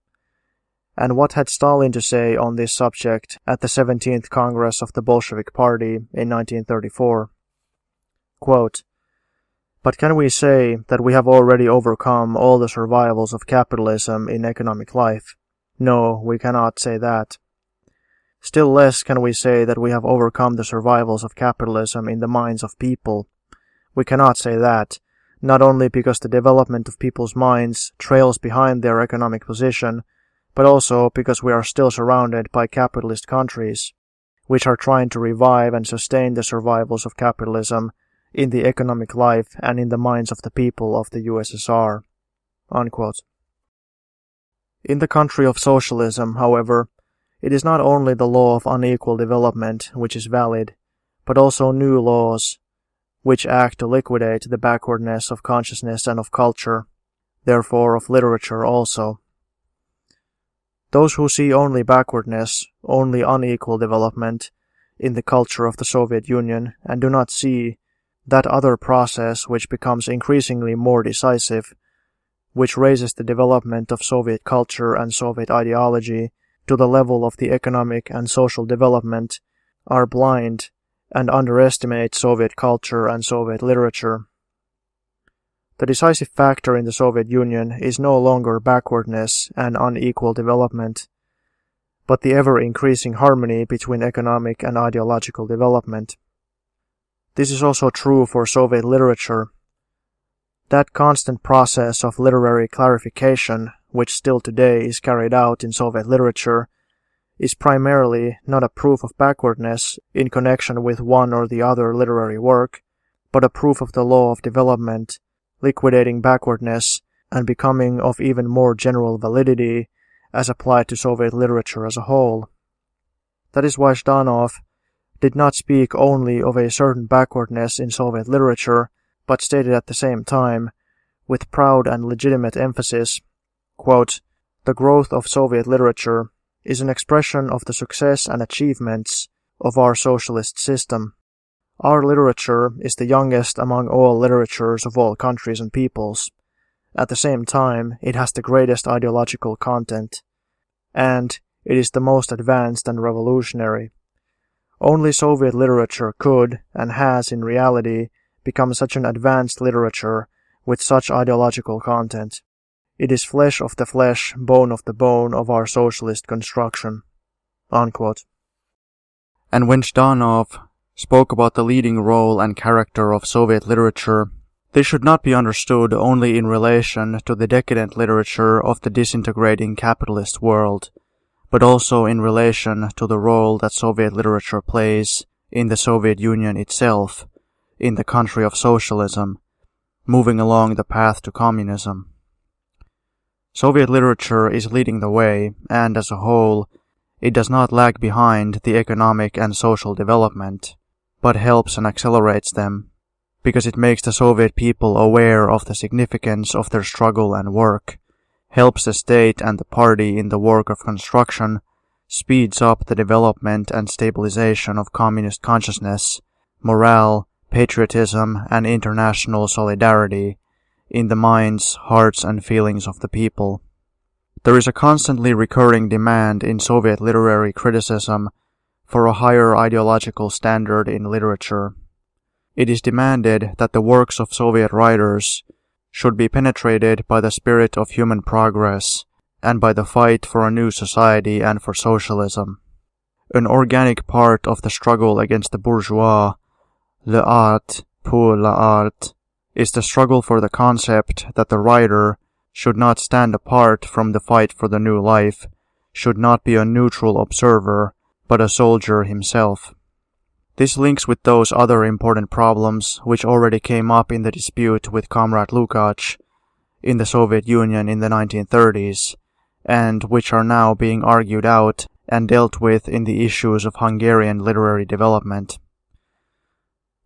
And what had Stalin to say on this subject at the 17th Congress of the Bolshevik Party in 1934? Quote, "But can we say that we have already overcome all the survivals of capitalism in economic life? No, we cannot say that. Still less can we say that we have overcome the survivals of capitalism in the minds of people. We cannot say that, not only because the development of people's minds trails behind their economic position, but also because we are still surrounded by capitalist countries, which are trying to revive and sustain the survivals of capitalism in the economic life and in the minds of the people of the USSR." Unquote. In the country of socialism, however, it is not only the law of unequal development which is valid, but also new laws, which act to liquidate the backwardness of consciousness and of culture, therefore of literature also. Those who see only backwardness, only unequal development, in the culture of the Soviet Union, and do not see that other process which becomes increasingly more decisive, which raises the development of Soviet culture and Soviet ideology to the level of the economic and social development, are blind and underestimate Soviet culture and Soviet literature. The decisive factor in the Soviet Union is no longer backwardness and unequal development, but the ever-increasing harmony between economic and ideological development. This is also true for Soviet literature. That constant process of literary clarification, which still today is carried out in Soviet literature, is primarily not a proof of backwardness in connection with one or the other literary work, but a proof of the law of development, liquidating backwardness and becoming of even more general validity as applied to Soviet literature as a whole. That is why Zhdanov did not speak only of a certain backwardness in Soviet literature, but stated at the same time, with proud and legitimate emphasis, quote, "The growth of Soviet literature is an expression of the success and achievements of our socialist system. Our literature is the youngest among all literatures of all countries and peoples. At the same time, it has the greatest ideological content, and it is the most advanced and revolutionary. Only Soviet literature could, and has in reality, become such an advanced literature with such ideological content. It is flesh of the flesh, bone of the bone of our socialist construction." Unquote. And when Zhdanov spoke about the leading role and character of Soviet literature, this should not be understood only in relation to the decadent literature of the disintegrating capitalist world, but also in relation to the role that Soviet literature plays in the Soviet Union itself, in the country of socialism, moving along the path to communism. Soviet literature is leading the way, and as a whole, it does not lag behind the economic and social development, but helps and accelerates them, because it makes the Soviet people aware of the significance of their struggle and work, helps the state and the party in the work of construction, speeds up the development and stabilization of communist consciousness, morale, patriotism, and international solidarity in the minds, hearts, and feelings of the people. There is a constantly recurring demand in Soviet literary criticism for a higher ideological standard in literature. It is demanded that the works of Soviet writers should be penetrated by the spirit of human progress and by the fight for a new society and for socialism. An organic part of the struggle against the bourgeois, l'art pour l'art, is the struggle for the concept that the writer should not stand apart from the fight for the new life, should not be a neutral observer, but a soldier himself. This links with those other important problems which already came up in the dispute with Comrade Lukacs in the Soviet Union in the 1930s, and which are now being argued out and dealt with in the issues of Hungarian literary development.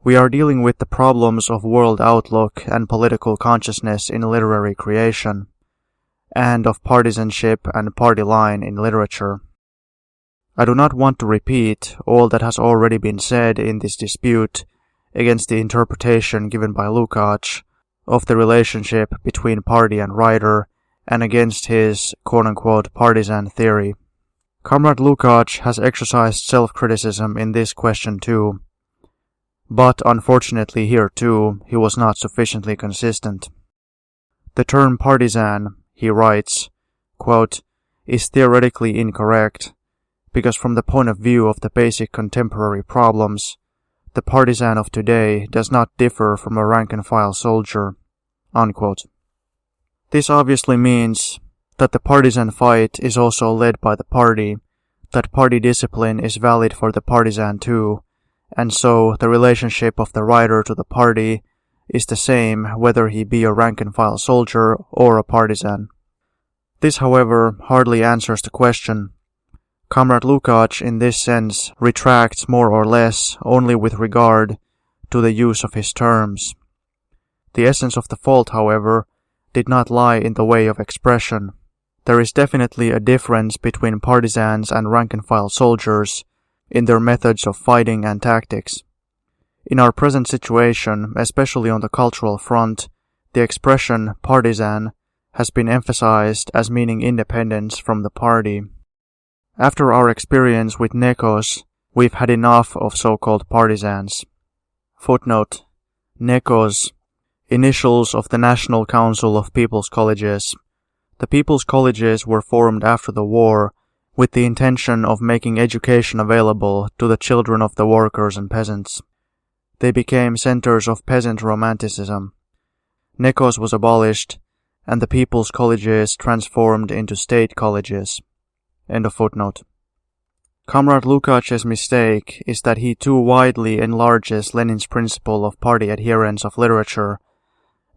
We are dealing with the problems of world outlook and political consciousness in literary creation, and of partisanship and party line in literature. I do not want to repeat all that has already been said in this dispute against the interpretation given by Lukacs of the relationship between party and writer, and against his quote-unquote partisan theory. Comrade Lukacs has exercised self-criticism in this question too, but unfortunately here too he was not sufficiently consistent. The term partisan, he writes, quote, is theoretically incorrect, because from the point of view of the basic contemporary problems, the partisan of today does not differ from a rank-and-file soldier, unquote. This obviously means that the partisan fight is also led by the party, that party discipline is valid for the partisan too, and so the relationship of the writer to the party is the same whether he be a rank-and-file soldier or a partisan. This, however, hardly answers the question. Comrade Lukacs in this sense retracts more or less only with regard to the use of his terms. The essence of the fault, however, did not lie in the way of expression. There is definitely a difference between partisans and rank-and-file soldiers in their methods of fighting and tactics. In our present situation, especially on the cultural front, the expression partisan has been emphasized as meaning independence from the party. After our experience with Nekos, we've had enough of so-called partisans. Footnote: Nekos Initials of the National Council of People's Colleges. The People's Colleges were formed after the war with the intention of making education available to the children of the workers and peasants. They became centers of peasant romanticism. Nekos was abolished, and the People's Colleges transformed into state colleges. End of footnote. Comrade Lukacs's mistake is that he too widely enlarges Lenin's principle of party adherence of literature,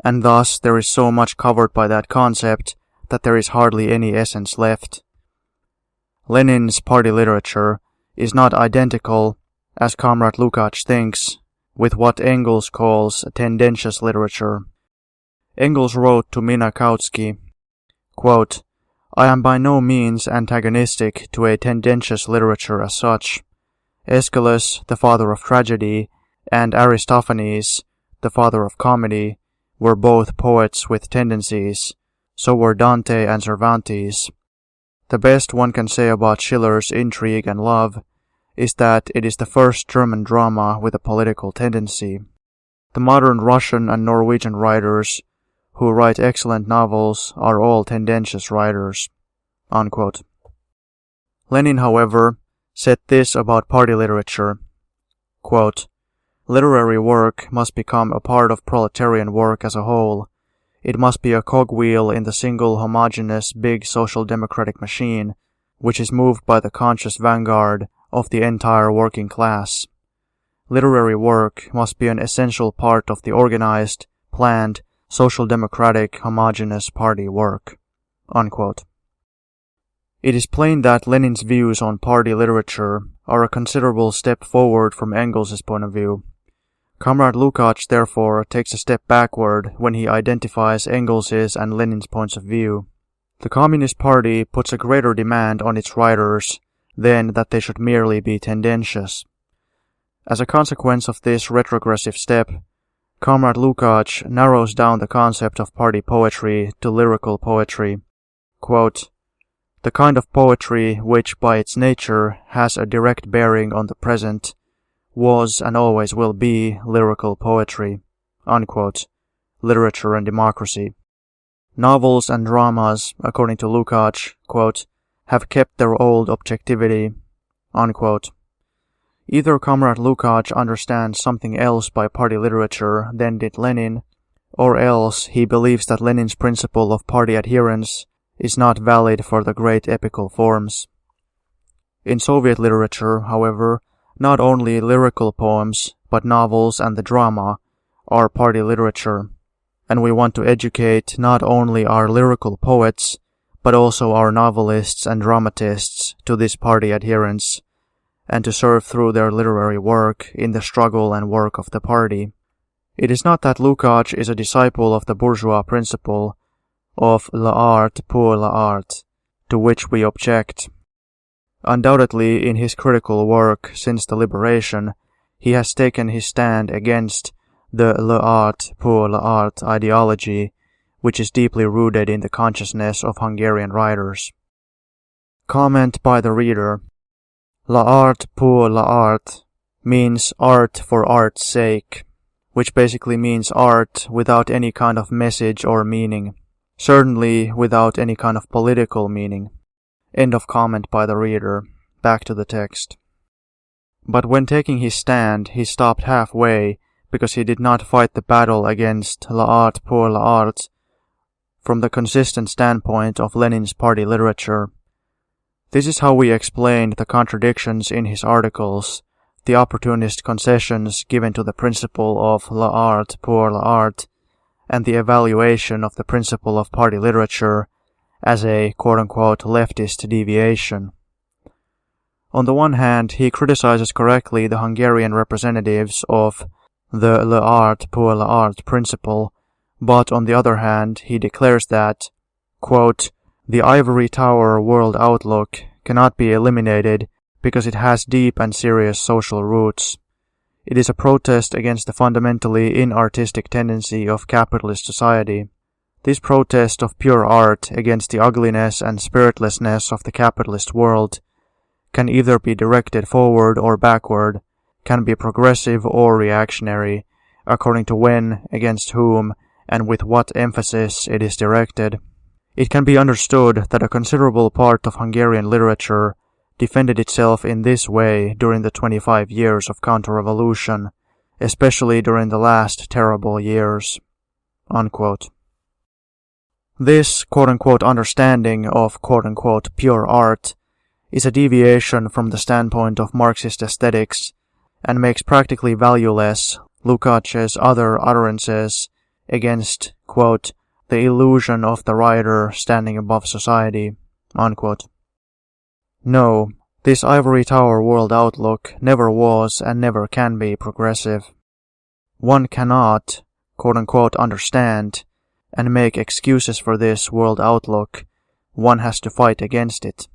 and thus there is so much covered by that concept that there is hardly any essence left. Lenin's party literature is not identical, as Comrade Lukács thinks, with what Engels calls tendentious literature. Engels wrote to Mina Kautsky, quote, "I am by no means antagonistic to a tendentious literature as such. Aeschylus, the father of tragedy, and Aristophanes, the father of comedy, were both poets with tendencies, so were Dante and Cervantes. The best one can say about Schiller's Intrigue and Love is that it is the first German drama with a political tendency. The modern Russian and Norwegian writers who write excellent novels are all tendentious writers." Unquote. Lenin, however, said this about party literature, quote, "Literary work must become a part of proletarian work as a whole. It must be a cogwheel in the single homogeneous big social democratic machine, which is moved by the conscious vanguard of the entire working class. Literary work must be an essential part of the organized, planned, social democratic homogeneous party work." Unquote. It is plain that Lenin's views on party literature are a considerable step forward from Engels' point of view. Comrade Lukács, therefore, takes a step backward when he identifies Engels' and Lenin's points of view. The Communist Party puts a greater demand on its writers than that they should merely be tendentious. As a consequence of this retrogressive step, Comrade Lukács narrows down the concept of party poetry to lyrical poetry. Quote, "The kind of poetry which, by its nature, has a direct bearing on the present, was and always will be lyrical poetry." Unquote. Literature and Democracy. Novels and dramas, according to Lukács, quote, "have kept their old objectivity." Unquote. Either Comrade Lukács understands something else by party literature than did Lenin, or else he believes that Lenin's principle of party adherence is not valid for the great epical forms. In Soviet literature, however, not only lyrical poems, but novels and the drama are party literature, and we want to educate not only our lyrical poets, but also our novelists and dramatists to this party adherence, and to serve through their literary work in the struggle and work of the party. It is not that Lukács is a disciple of the bourgeois principle of l'art pour l'art, to which we object. Undoubtedly, in his critical work since the liberation, he has taken his stand against the l'art pour l'art ideology, which is deeply rooted in the consciousness of Hungarian writers. Comment by the reader. L'art pour l'art means art for art's sake, which basically means art without any kind of message or meaning, certainly without any kind of political meaning. End of comment by the reader. Back to the text. But when taking his stand, he stopped halfway because he did not fight the battle against l'art pour l'art from the consistent standpoint of Lenin's party literature. This is how we explained the contradictions in his articles, the opportunist concessions given to the principle of l'art pour l'art, and the evaluation of the principle of party literature as a quote-unquote leftist deviation. On the one hand, he criticizes correctly the Hungarian representatives of the l'art pour l'art principle, but on the other hand, he declares that, quote, "the ivory tower world outlook cannot be eliminated because it has deep and serious social roots. It is a protest against the fundamentally inartistic tendency of capitalist society. This protest of pure art against the ugliness and spiritlessness of the capitalist world can either be directed forward or backward, can be progressive or reactionary, according to when, against whom, and with what emphasis it is directed. It can be understood that a considerable part of Hungarian literature defended itself in this way during the 25 years of counter-revolution, especially during the last terrible years." Unquote. This quote-unquote understanding of quote-unquote pure art is a deviation from the standpoint of Marxist aesthetics and makes practically valueless Lukacs' other utterances against, quote, "the illusion of the writer standing above society." Unquote. No, this ivory tower world outlook never was and never can be progressive. One cannot, quote-unquote, understand and make excuses for this world outlook. One has to fight against it.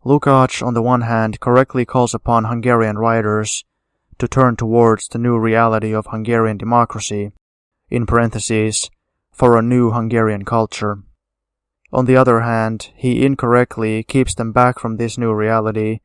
Lukács, on the one hand, correctly calls upon Hungarian writers to turn towards the new reality of Hungarian democracy, in parentheses, for a new Hungarian culture. On the other hand, he incorrectly keeps them back from this new reality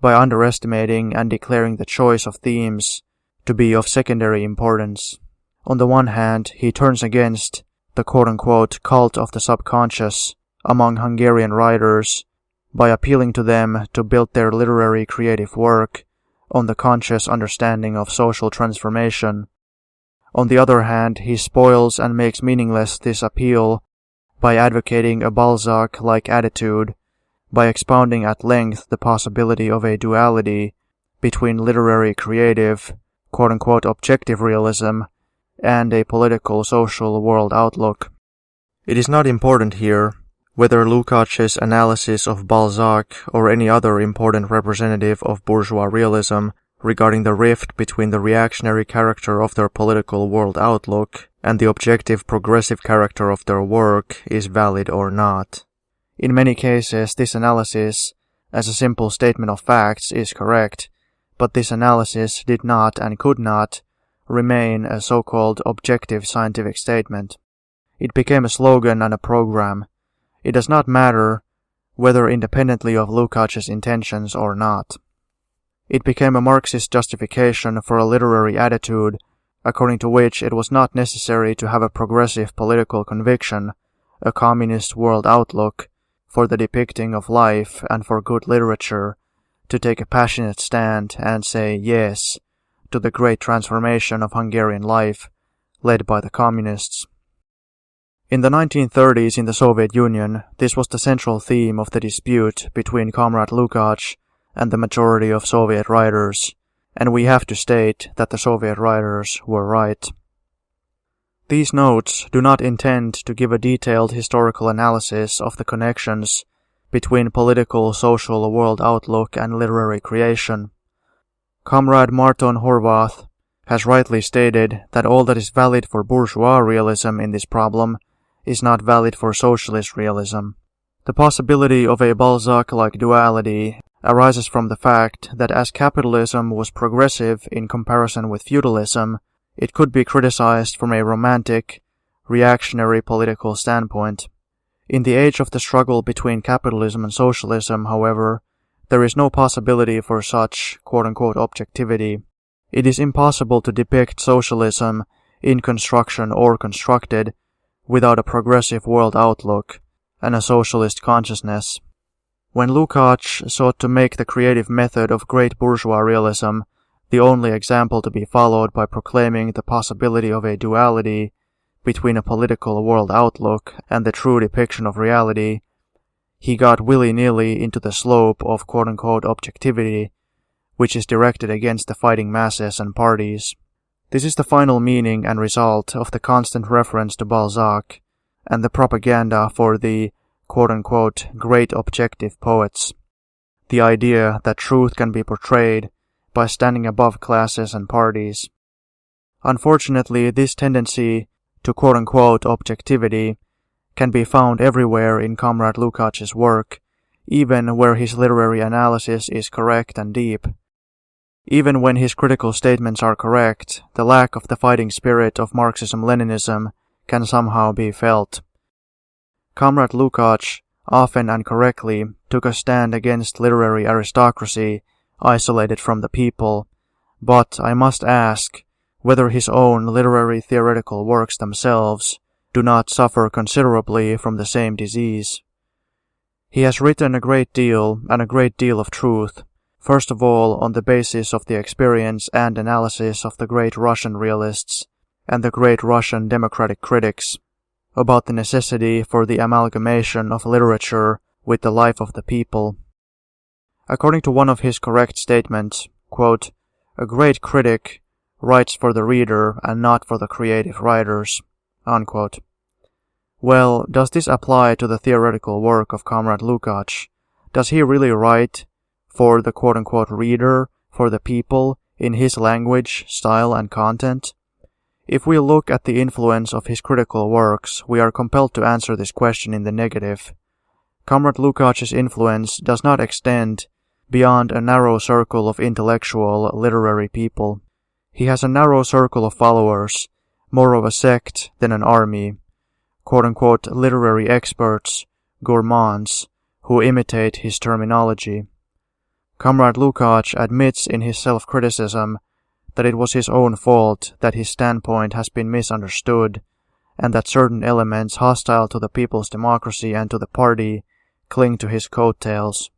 by underestimating and declaring the choice of themes to be of secondary importance. On the one hand, he turns against the quote-unquote cult of the subconscious among Hungarian writers by appealing to them to build their literary creative work on the conscious understanding of social transformation. On the other hand, he spoils and makes meaningless this appeal by advocating a Balzac-like attitude, by expounding at length the possibility of a duality between literary creative, quote-unquote objective realism, and a political social world outlook. It is not important here whether Lukács' analysis of Balzac or any other important representative of bourgeois realism regarding the rift between the reactionary character of their political world outlook and the objective progressive character of their work is valid or not. In many cases, this analysis, as a simple statement of facts, is correct, but this analysis did not and could not remain a so-called objective scientific statement. It became a slogan and a program. It does not matter whether independently of Lukács' intentions or not. It became a Marxist justification for a literary attitude according to which it was not necessary to have a progressive political conviction, a communist world outlook, for the depicting of life and for good literature, to take a passionate stand and say yes to the great transformation of Hungarian life led by the communists. In the 1930s in the Soviet Union, this was the central theme of the dispute between Comrade Lukács and the majority of Soviet writers, and we have to state that the Soviet writers were right. These notes do not intend to give a detailed historical analysis of the connections between political, social world outlook and literary creation. Comrade Marton Horváth has rightly stated that all that is valid for bourgeois realism in this problem is not valid for socialist realism. The possibility of a Balzac-like duality arises from the fact that as capitalism was progressive in comparison with feudalism, it could be criticized from a romantic, reactionary political standpoint. In the age of the struggle between capitalism and socialism, however, there is no possibility for such quote-unquote objectivity. It is impossible to depict socialism in construction or constructed without a progressive world outlook and a socialist consciousness. When Lukács sought to make the creative method of great bourgeois realism the only example to be followed by proclaiming the possibility of a duality between a political world outlook and the true depiction of reality, he got willy-nilly into the slope of quote-unquote objectivity, which is directed against the fighting masses and parties. This is the final meaning and result of the constant reference to Balzac and the propaganda for the quote-unquote great objective poets. The idea that truth can be portrayed by standing above classes and parties. Unfortunately, this tendency to quote-unquote objectivity can be found everywhere in Comrade Lukács' work, even where his literary analysis is correct and deep. Even when his critical statements are correct, the lack of the fighting spirit of Marxism-Leninism can somehow be felt. Comrade Lukács often and correctly took a stand against literary aristocracy isolated from the people, but I must ask, whether his own literary theoretical works themselves do not suffer considerably from the same disease. He has written a great deal, and a great deal of truth, first of all on the basis of the experience and analysis of the great Russian realists and the great Russian democratic critics, about the necessity for the amalgamation of literature with the life of the people. According to one of his correct statements, quote, "A great critic writes for the reader and not for the creative writers," unquote. Well, does this apply to the theoretical work of Comrade Lukács? Does he really write for the quote-unquote reader, for the people, in his language, style, and content? If we look at the influence of his critical works, we are compelled to answer this question in the negative. Comrade Lukács' influence does not extend beyond a narrow circle of intellectual, literary people. He has a narrow circle of followers, more of a sect than an army, quote-unquote literary experts, gourmands, who imitate his terminology. Comrade Lukács admits in his self-criticism that it was his own fault that his standpoint has been misunderstood, and that certain elements hostile to the people's democracy and to the party cling to his coattails.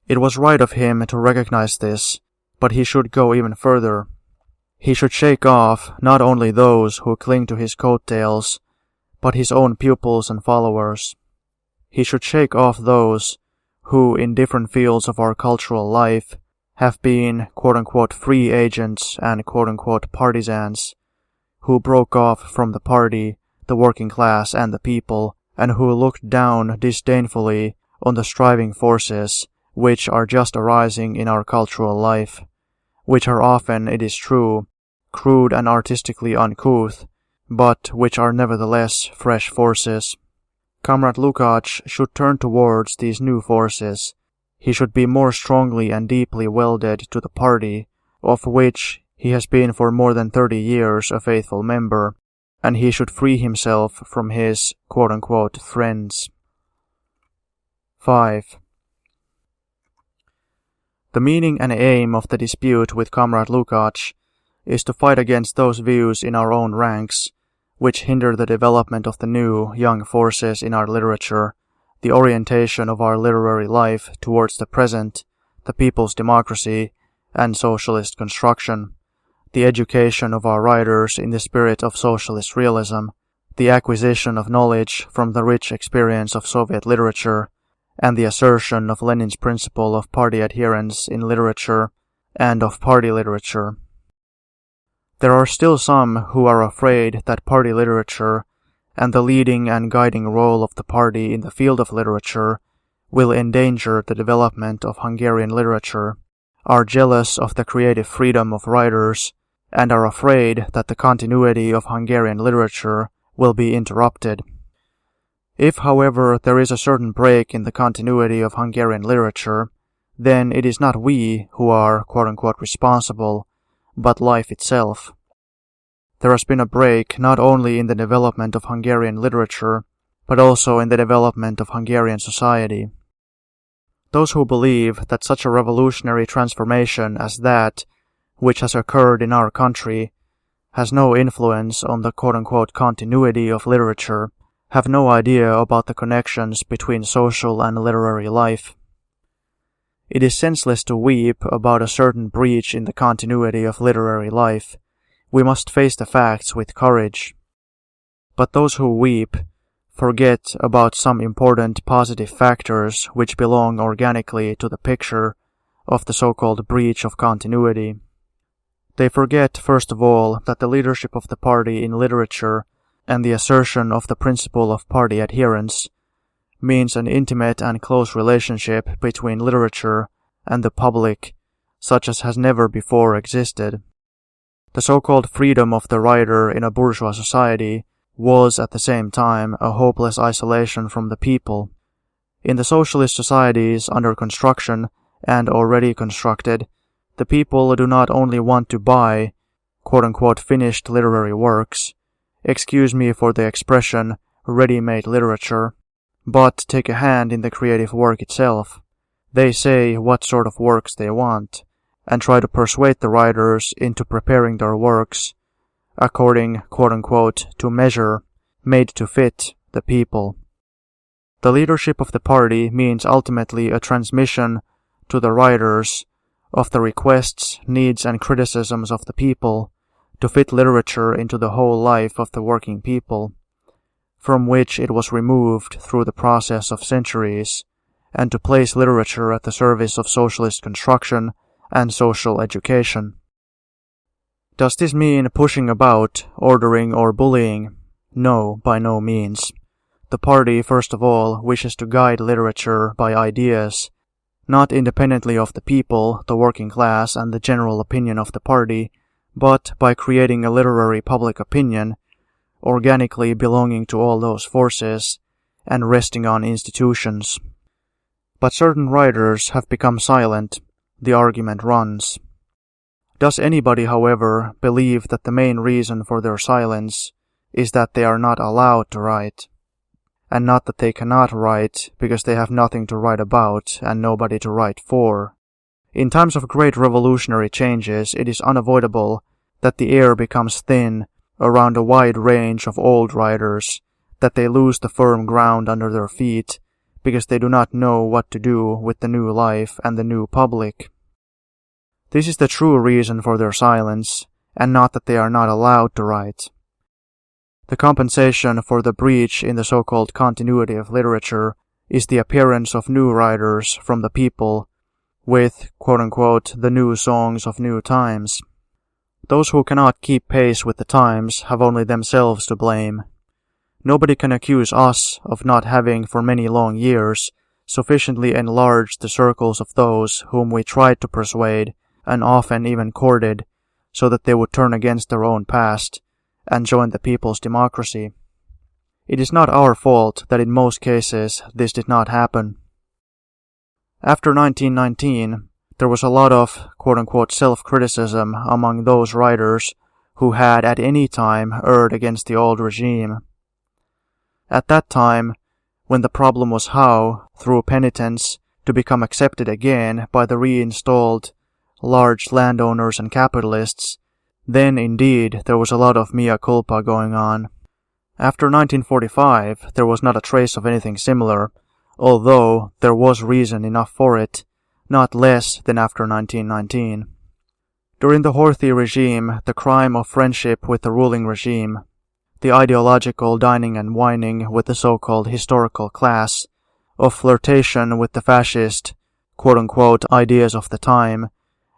It was right of him to recognize this, but he should go even further. He should shake off not only those who cling to his coattails, but his own pupils and followers. He should shake off those who, in different fields of our cultural life, have been quote-unquote free agents and quote-unquote partisans, who broke off from the party, the working class, and the people, and who looked down disdainfully on the striving forces which are just arising in our cultural life, which are often, it is true, crude and artistically uncouth, but which are nevertheless fresh forces. Comrade Lukács should turn towards these new forces. He should be more strongly and deeply welded to the party, of which he has been for more than 30 years a faithful member, and he should free himself from his quote-unquote friends. 5. The meaning and aim of the dispute with Comrade Lukács is to fight against those views in our own ranks which hinder the development of the new, young forces in our literature, the orientation of our literary life towards the present, the people's democracy, and socialist construction, the education of our writers in the spirit of socialist realism, the acquisition of knowledge from the rich experience of Soviet literature, and the assertion of Lenin's principle of party adherence in literature and of party literature. There are still some who are afraid that party literature and the leading and guiding role of the party in the field of literature will endanger the development of Hungarian literature, are jealous of the creative freedom of writers, and are afraid that the continuity of Hungarian literature will be interrupted. If, however, there is a certain break in the continuity of Hungarian literature, then it is not we who are quote-unquote responsible, but life itself. There has been a break not only in the development of Hungarian literature, but also in the development of Hungarian society. Those who believe that such a revolutionary transformation as that which has occurred in our country has no influence on the quote-unquote continuity of literature have no idea about the connections between social and literary life. It is senseless to weep about a certain breach in the continuity of literary life. We must face the facts with courage. But those who weep forget about some important positive factors which belong organically to the picture of the so-called breach of continuity. They forget, first of all, that the leadership of the party in literature and the assertion of the principle of party adherence means an intimate and close relationship between literature and the public, such as has never before existed. The so-called freedom of the writer in a bourgeois society was at the same time a hopeless isolation from the people. In the socialist societies under construction and already constructed, the people do not only want to buy quote-unquote finished literary works, excuse me for the expression, ready-made literature, but take a hand in the creative work itself. They say what sort of works they want, and try to persuade the writers into preparing their works according, quote-unquote, to measure, made to fit the people. The leadership of the party means ultimately a transmission to the writers of the requests, needs, and criticisms of the people to fit literature into the whole life of the working people, from which it was removed through the process of centuries, and to place literature at the service of socialist construction and social education. Does this mean pushing about, ordering, or bullying? No, by no means. The party, first of all, wishes to guide literature by ideas, not independently of the people, the working class, and the general opinion of the party, but by creating a literary public opinion, organically belonging to all those forces, and resting on institutions. But certain writers have become silent, the argument runs. Does anybody, however, believe that the main reason for their silence is that they are not allowed to write, and not that they cannot write because they have nothing to write about and nobody to write for? In times of great revolutionary changes, it is unavoidable that the air becomes thin around a wide range of old writers, that they lose the firm ground under their feet because they do not know what to do with the new life and the new public. This is the true reason for their silence, and not that they are not allowed to write. The compensation for the breach in the so-called continuity of literature is the appearance of new writers from the people with, quote-unquote, the new songs of new times. Those who cannot keep pace with the times have only themselves to blame. Nobody can accuse us of not having for many long years sufficiently enlarged the circles of those whom we tried to persuade and often even courted, so that they would turn against their own past and join the people's democracy. It is not our fault that in most cases this did not happen. After 1919, there was a lot of quote-unquote self-criticism among those writers who had at any time erred against the old regime. At that time, when the problem was how, through penitence, to become accepted again by the reinstalled large landowners and capitalists, then indeed there was a lot of mea culpa going on. After 1945, there was not a trace of anything similar, although there was reason enough for it, not less than after 1919. During the Horthy regime, the crime of friendship with the ruling regime, the ideological dining and wining with the so-called historical class, of flirtation with the fascist, quote-unquote, ideas of the time,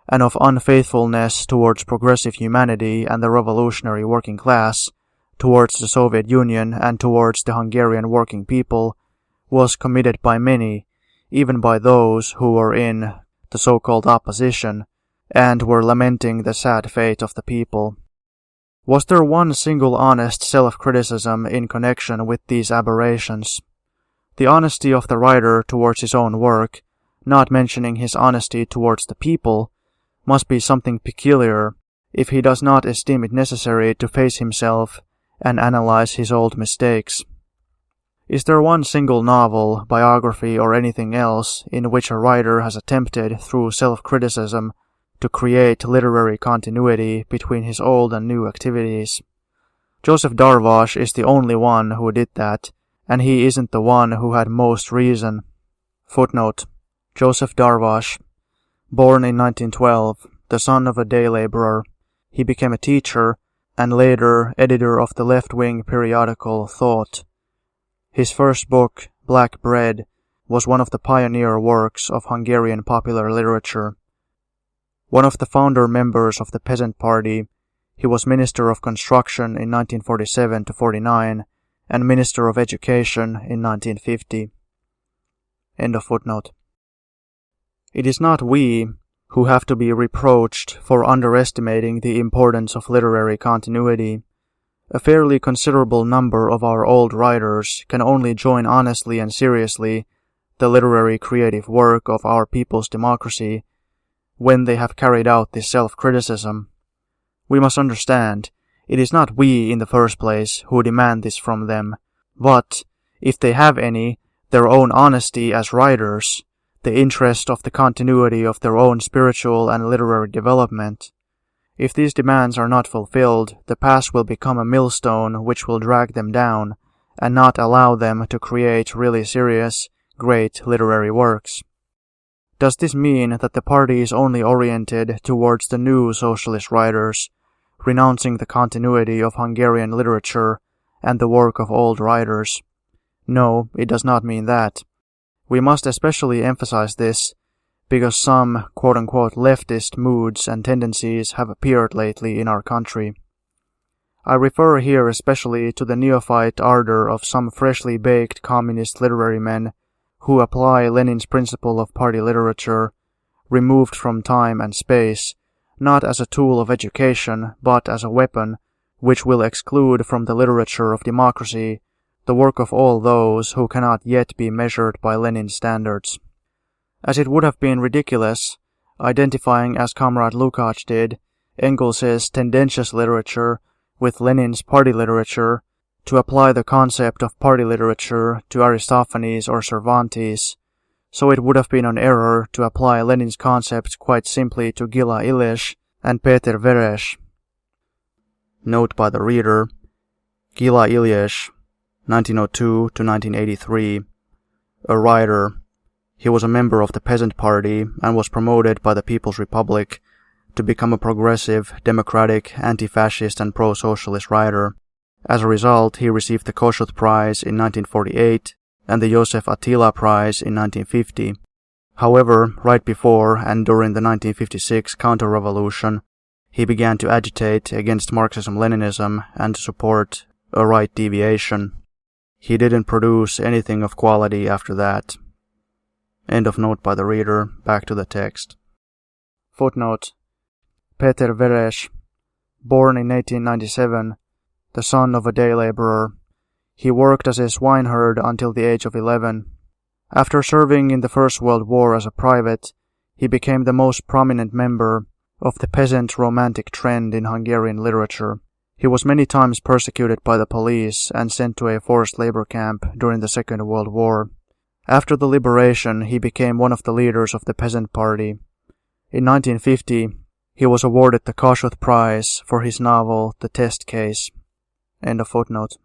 and of unfaithfulness towards progressive humanity and the revolutionary working class, towards the Soviet Union and towards the Hungarian working people, was committed by many, even by those who were in the so-called opposition, and were lamenting the sad fate of the people. Was there one single honest self-criticism in connection with these aberrations? The honesty of the writer towards his own work, not mentioning his honesty towards the people, must be something peculiar if he does not esteem it necessary to face himself and analyze his old mistakes. Is there one single novel, biography, or anything else in which a writer has attempted, through self-criticism, to create literary continuity between his old and new activities? Joseph Darvash is the only one who did that, and he isn't the one who had most reason. Footnote: Joseph Darvash, born in 1912, the son of a day laborer, he became a teacher and later editor of the left-wing periodical Thought. His first book, Black Bread, was one of the pioneer works of Hungarian popular literature. One of the founder members of the Peasant Party, he was Minister of Construction in 1947-49 and Minister of Education in 1950. End of footnote. It is not we who have to be reproached for underestimating the importance of literary continuity. A fairly considerable number of our old writers can only join honestly and seriously the literary creative work of our people's democracy when they have carried out this self-criticism. We must understand, it is not we in the first place who demand this from them, but, if they have any, their own honesty as writers, the interest of the continuity of their own spiritual and literary development. If these demands are not fulfilled, the past will become a millstone which will drag them down, and not allow them to create really serious, great literary works. Does this mean that the party is only oriented towards the new socialist writers, renouncing the continuity of Hungarian literature and the work of old writers? No, it does not mean that. We must especially emphasize this because some quote-unquote leftist moods and tendencies have appeared lately in our country. I refer here especially to the neophyte ardor of some freshly baked communist literary men who apply Lenin's principle of party literature, removed from time and space, not as a tool of education, but as a weapon which will exclude from the literature of democracy the work of all those who cannot yet be measured by Lenin's standards. As it would have been ridiculous, identifying as Comrade Lukacs did, Engels' tendentious literature with Lenin's party literature, to apply the concept of party literature to Aristophanes or Cervantes, so it would have been an error to apply Lenin's concept quite simply to Gyula Illich and Peter Viresh. Note by the reader: Gyula Illich, 1902 to 1983, a writer. He was a member of the Peasant Party and was promoted by the People's Republic to become a progressive, democratic, anti-fascist and pro-socialist writer. As a result, he received the Kossuth Prize in 1948 and the Joseph Attila Prize in 1950. However, right before and during the 1956 counter-revolution, he began to agitate against Marxism-Leninism and to support a right deviation. He didn't produce anything of quality after that. End of note by the reader. Back to the text. Footnote: Peter Viresh, born in 1897, the son of a day laborer. He worked as a swineherd until the age of 11. After serving in the First World War as a private, he became the most prominent member of the peasant romantic trend in Hungarian literature. He was many times persecuted by the police and sent to a forced labor camp during the Second World War. After the liberation, he became one of the leaders of the Peasant Party. In 1950, he was awarded the Kossuth Prize for his novel The Test Case. End of footnote.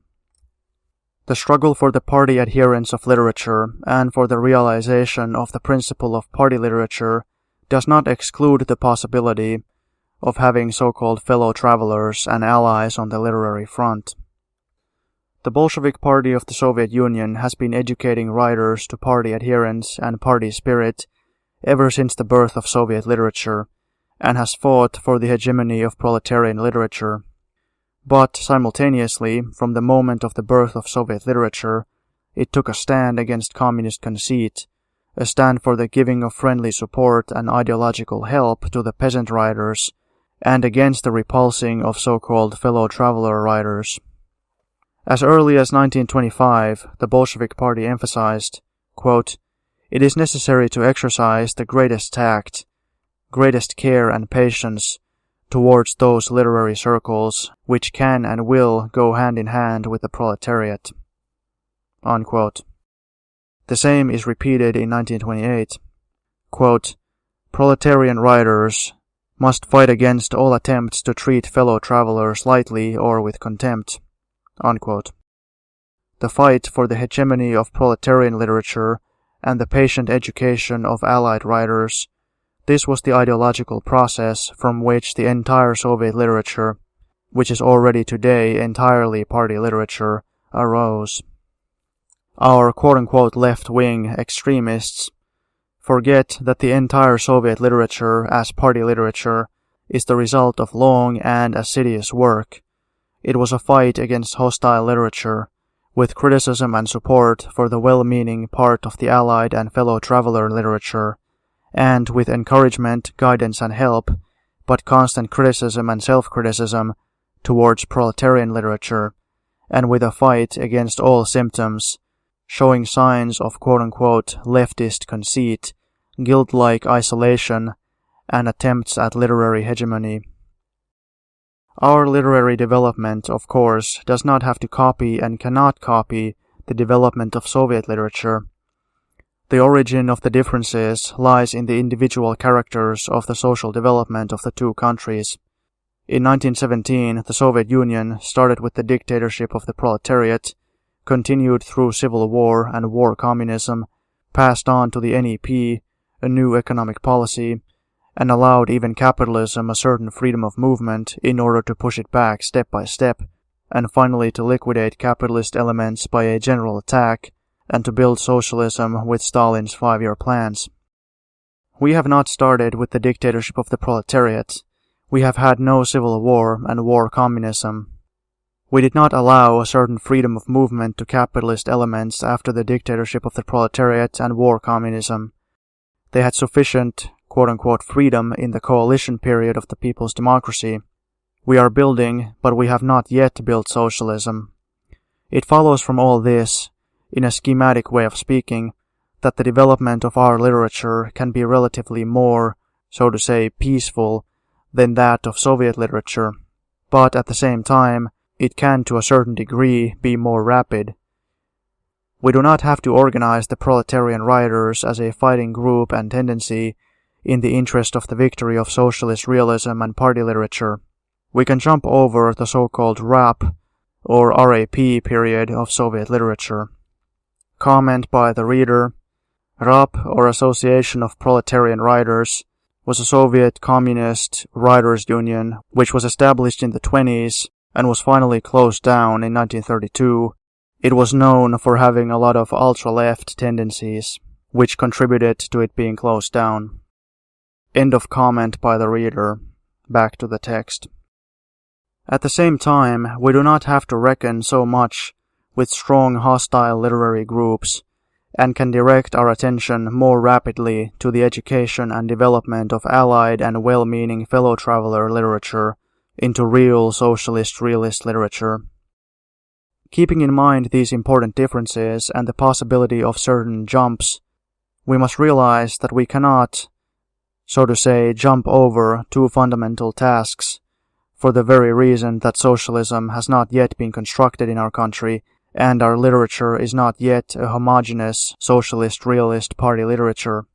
The struggle for the party adherence of literature and for the realization of the principle of party literature does not exclude the possibility of having so-called fellow travelers and allies on the literary front. The Bolshevik Party of the Soviet Union has been educating writers to party adherence and party spirit ever since the birth of Soviet literature, and has fought for the hegemony of proletarian literature. But simultaneously, from the moment of the birth of Soviet literature, it took a stand against communist conceit, a stand for the giving of friendly support and ideological help to the peasant writers, and against the repulsing of so-called fellow traveler writers. As early as 1925, the Bolshevik Party emphasized, quote, "It is necessary to exercise the greatest tact, greatest care and patience towards those literary circles which can and will go hand in hand with the proletariat." Unquote. The same is repeated in 1928. Quote, "Proletarian writers must fight against all attempts to treat fellow travelers lightly or with contempt." Unquote. The fight for the hegemony of proletarian literature and the patient education of allied writers, this was the ideological process from which the entire Soviet literature, which is already today entirely party literature, arose. Our quote-unquote left-wing extremists forget that the entire Soviet literature as party literature is the result of long and assiduous work. It was a fight against hostile literature, with criticism and support for the well-meaning part of the allied and fellow traveler literature, and with encouragement, guidance and help, but constant criticism and self-criticism towards proletarian literature, and with a fight against all symptoms, showing signs of quote-unquote leftist conceit, guilt-like isolation, and attempts at literary hegemony. Our literary development, of course, does not have to copy and cannot copy the development of Soviet literature. The origin of the differences lies in the individual characters of the social development of the two countries. In 1917, the Soviet Union started with the dictatorship of the proletariat, continued through civil war and war communism, passed on to the NEP, a new economic policy, and allowed even capitalism a certain freedom of movement in order to push it back step by step, and finally to liquidate capitalist elements by a general attack, and to build socialism with Stalin's 5-year plans. We have not started with the dictatorship of the proletariat. We have had no civil war and war communism. We did not allow a certain freedom of movement to capitalist elements after the dictatorship of the proletariat and war communism. They had sufficient, quote-unquote, freedom in the coalition period of the people's democracy. We are building, but we have not yet built socialism. It follows from all this, in a schematic way of speaking, that the development of our literature can be relatively more, so to say, peaceful than that of Soviet literature, but at the same time, it can to a certain degree be more rapid. We do not have to organize the proletarian writers as a fighting group and tendency in the interest of the victory of socialist realism and party literature. We can jump over the so-called RAP or RAP period of Soviet literature. Comment by the reader. RAP, or Association of Proletarian Writers, was a Soviet communist writers' union which was established in the 1920s and was finally closed down in 1932. It was known for having a lot of ultra-left tendencies, which contributed to it being closed down. End of comment by the reader. Back to the text. At the same time, we do not have to reckon so much with strong hostile literary groups, and can direct our attention more rapidly to the education and development of allied and well-meaning fellow-traveler literature into real socialist realist literature. Keeping in mind these important differences and the possibility of certain jumps, we must realize that we cannot, so to say, jump over two fundamental tasks, for the very reason that socialism has not yet been constructed in our country, and our literature is not yet a homogeneous socialist realist party literature.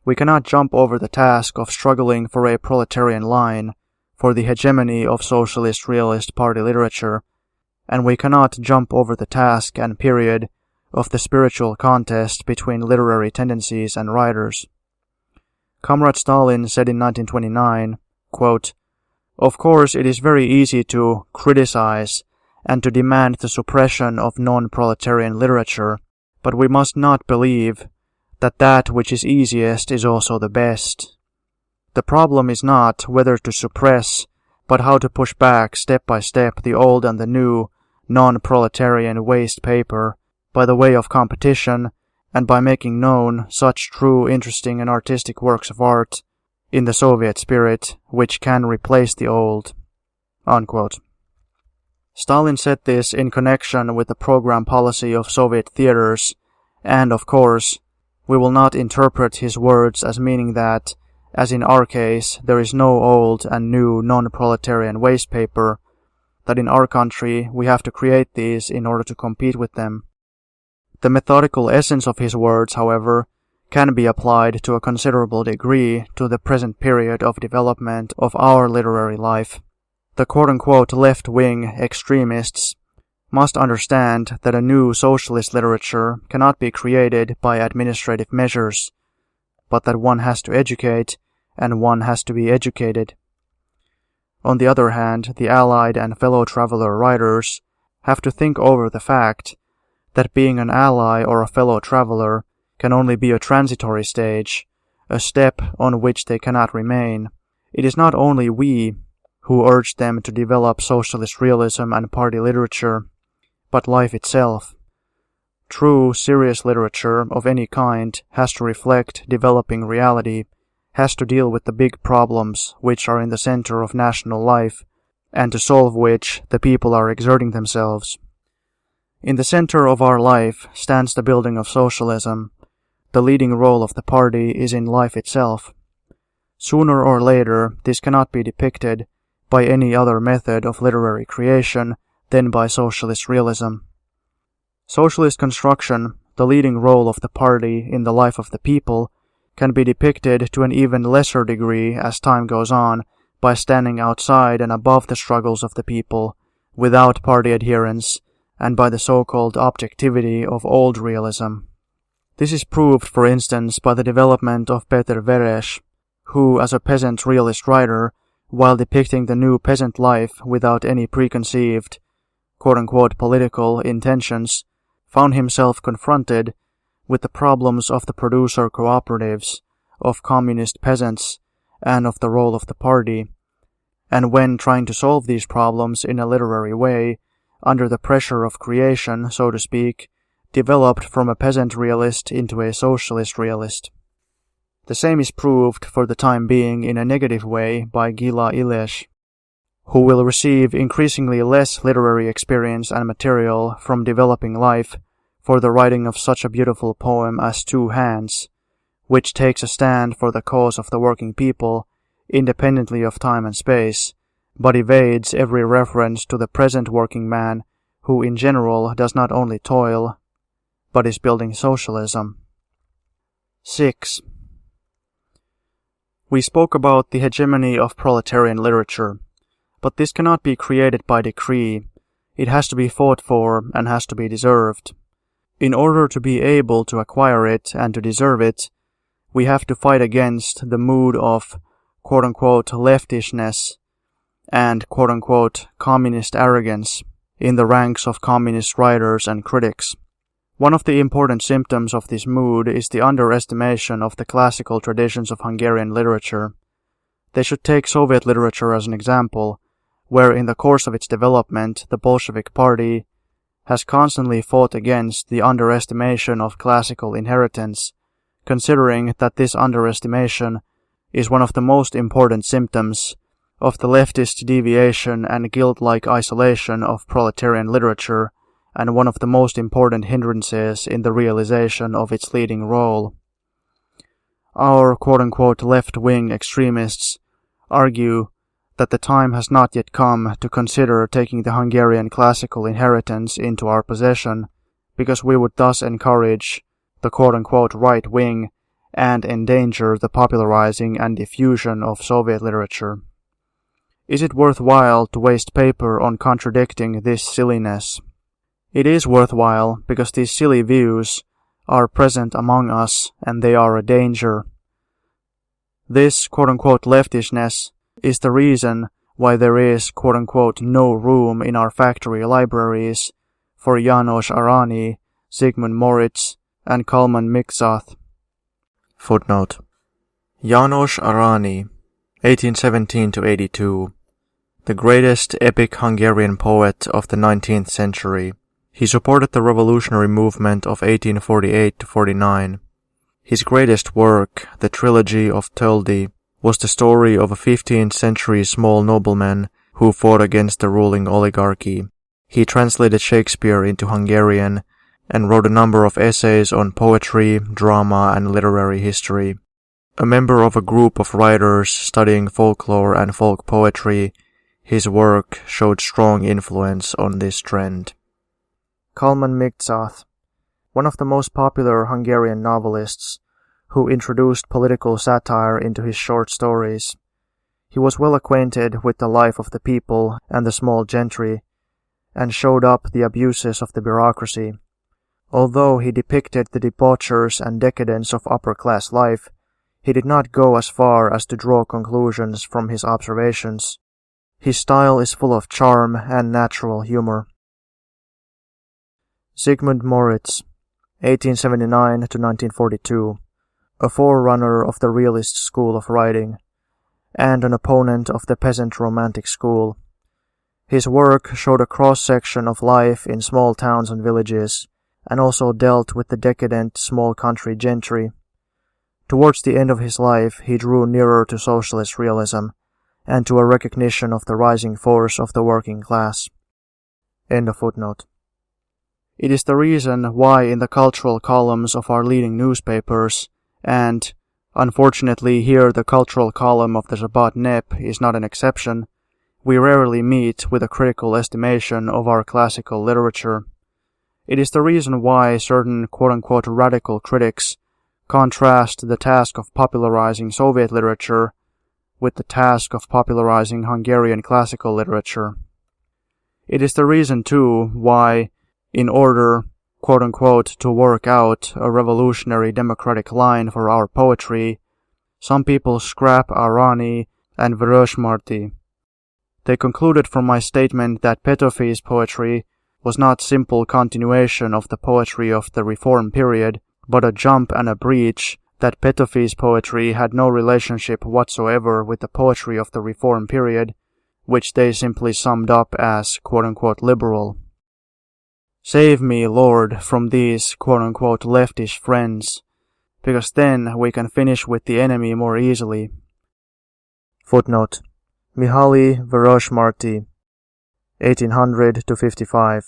We cannot jump over the task of struggling for a proletarian line, for the hegemony of socialist realist party literature, and we cannot jump over the task and period of the spiritual contest between literary tendencies and writers. Comrade Stalin said in 1929, quote, "Of course it is very easy to criticize and to demand the suppression of non-proletarian literature, but we must not believe that that which is easiest is also the best. The problem is not whether to suppress, but how to push back step by step the old and the new non-proletarian waste paper by the way of competition and by making known such true, interesting and artistic works of art in the Soviet spirit which can replace the old." Unquote. Stalin said this in connection with the program policy of Soviet theaters, and of course, we will not interpret his words as meaning that, as in our case, there is no old and new non-proletarian waste paper, that in our country we have to create these in order to compete with them. The methodical essence of his words, however, can be applied to a considerable degree to the present period of development of our literary life. The quote-unquote left-wing extremists must understand that a new socialist literature cannot be created by administrative measures, but that one has to educate and one has to be educated. On the other hand, the allied and fellow-traveler writers have to think over the fact that being an ally or a fellow-traveler can only be a transitory stage, a step on which they cannot remain. It is not only we who urge them to develop socialist realism and party literature, but life itself. True, serious literature of any kind has to reflect developing reality, has to deal with the big problems which are in the center of national life, and to solve which the people are exerting themselves. In the center of our life stands the building of socialism. The leading role of the party is in life itself. Sooner or later, this cannot be depicted by any other method of literary creation than by socialist realism. Socialist construction, the leading role of the party in the life of the people can be depicted to an even lesser degree as time goes on by standing outside and above the struggles of the people, without party adherence, and by the so-called objectivity of old realism. This is proved, for instance, by the development of Peter Viresh, who, as a peasant realist writer, while depicting the new peasant life without any preconceived, quote-unquote, political intentions, found himself confronted with the problems of the producer cooperatives, of communist peasants, and of the role of the party, and when trying to solve these problems in a literary way, under the pressure of creation, so to speak, developed from a peasant realist into a socialist realist. The same is proved for the time being in a negative way by Gila Ilesz, who will receive increasingly less literary experience and material from developing life for the writing of such a beautiful poem as Two Hands, which takes a stand for the cause of the working people, independently of time and space, but evades every reference to the present working man, who in general does not only toil, but is building socialism. 6. We spoke about the hegemony of proletarian literature, but this cannot be created by decree. It has to be fought for and has to be deserved. In order to be able to acquire it and to deserve it, we have to fight against the mood of quote-unquote leftishness and quote-unquote communist arrogance in the ranks of communist writers and critics. One of the important symptoms of this mood is the underestimation of the classical traditions of Hungarian literature. They should take Soviet literature as an example, where in the course of its development the Bolshevik Party has constantly fought against the underestimation of classical inheritance, considering that this underestimation is one of the most important symptoms of the leftist deviation and guilt-like isolation of proletarian literature, and one of the most important hindrances in the realization of its leading role. Our quote-unquote left-wing extremists argue that the time has not yet come to consider taking the Hungarian classical inheritance into our possession, because we would thus encourage the quote-unquote right wing and endanger the popularizing and diffusion of Soviet literature. Is it worthwhile to waste paper on contradicting this silliness? It is worthwhile because these silly views are present among us and they are a danger. This quote-unquote leftishness is the reason why there is quote-unquote no room in our factory libraries for Janos Arani, Sigmund Moritz, and Kalman Migtsath. Footnote. Janos Arani, 1817-82, the greatest epic Hungarian poet of the 19th century. He supported the revolutionary movement of 1848-49. His greatest work, the trilogy of Töldi, was the story of a 15th century small nobleman who fought against the ruling oligarchy. He translated Shakespeare into Hungarian and wrote a number of essays on poetry, drama, and literary history. A member of a group of writers studying folklore and folk poetry, his work showed strong influence on this trend. Kalman Migtsath, one of the most popular Hungarian novelists, who introduced political satire into his short stories. He was well acquainted with the life of the people and the small gentry, and showed up the abuses of the bureaucracy. Although he depicted the debauchers and decadence of upper-class life, he did not go as far as to draw conclusions from his observations. His style is full of charm and natural humor. Sigmund Moritz, 1879-1942, a forerunner of the realist school of writing, and an opponent of the peasant romantic school. His work showed a cross-section of life in small towns and villages, and also dealt with the decadent small country gentry. Towards the end of his life, he drew nearer to Socialist Realism, and to a recognition of the rising force of the working class. End of footnote. It is the reason why in the cultural columns of our leading newspapers, and, unfortunately here the cultural column of the Zabat Nep is not an exception, we rarely meet with a critical estimation of our classical literature. It is the reason why certain quote-unquote radical critics contrast the task of popularizing Soviet literature with the task of popularizing Hungarian classical literature. It is the reason, too, why, in order, quote-unquote, to work out a revolutionary democratic line for our poetry, some people scrap Arani and Viresh. They concluded from my statement that Petőfi's poetry was not simple continuation of the poetry of the Reform period, but a jump and a breach, that Petőfi's poetry had no relationship whatsoever with the poetry of the Reform period, which they simply summed up as quote-unquote liberal. Save me, Lord, from these quote-unquote leftish friends, because then we can finish with the enemy more easily. Footnote: Mihaly Viresh, 1800–55,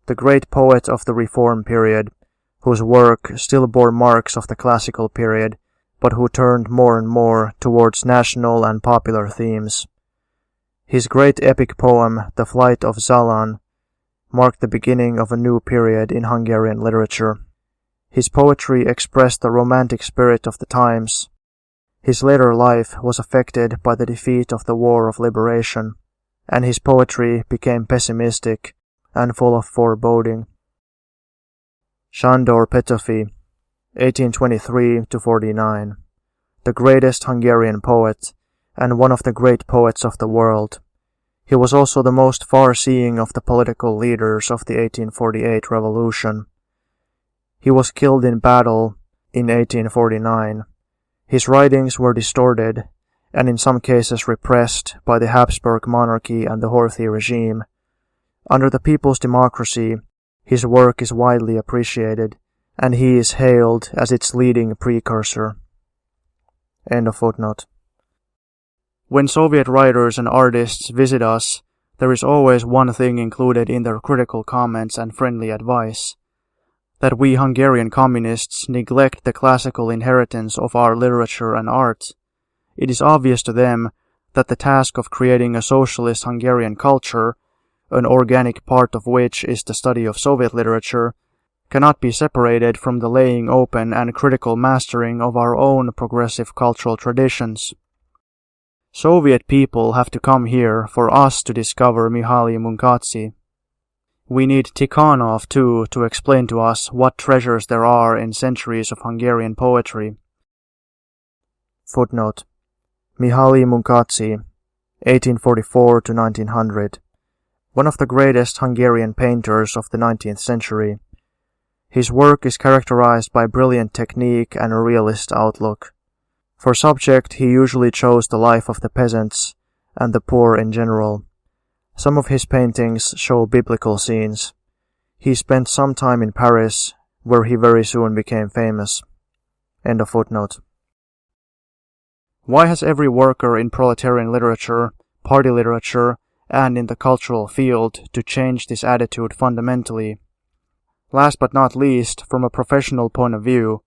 the great poet of the Reform period, whose work still bore marks of the classical period, but who turned more and more towards national and popular themes. His great epic poem, The Flight of Zalan, marked the beginning of a new period in Hungarian literature. His poetry expressed the romantic spirit of the times. His later life was affected by the defeat of the War of Liberation, and his poetry became pessimistic and full of foreboding. Sándor Petőfi, 1823–49, the greatest Hungarian poet, and one of the great poets of the world. He was also the most far-seeing of the political leaders of the 1848 revolution. He was killed in battle in 1849. His writings were distorted, and in some cases repressed by the Habsburg monarchy and the Horthy regime. Under the People's Democracy, his work is widely appreciated, and he is hailed as its leading precursor. End of footnote. When Soviet writers and artists visit us, there is always one thing included in their critical comments and friendly advice: that we Hungarian communists neglect the classical inheritance of our literature and art. It is obvious to them that the task of creating a socialist Hungarian culture, an organic part of which is the study of Soviet literature, cannot be separated from the laying open and critical mastering of our own progressive cultural traditions. Soviet people have to come here for us to discover Mihaly Migtsath. We need Tikhonov, too, to explain to us what treasures there are in centuries of Hungarian poetry. Footnote: Mihaly Migtsath, 1844–1900, one of the greatest Hungarian painters of the 19th century. His work is characterized by brilliant technique and a realist outlook. For subject, he usually chose the life of the peasants and the poor in general. Some of his paintings show biblical scenes. He spent some time in Paris, where he very soon became famous. End of footnote. Why has every worker in proletarian literature, party literature, and in the cultural field to change this attitude fundamentally? Last but not least, from a professional point of view,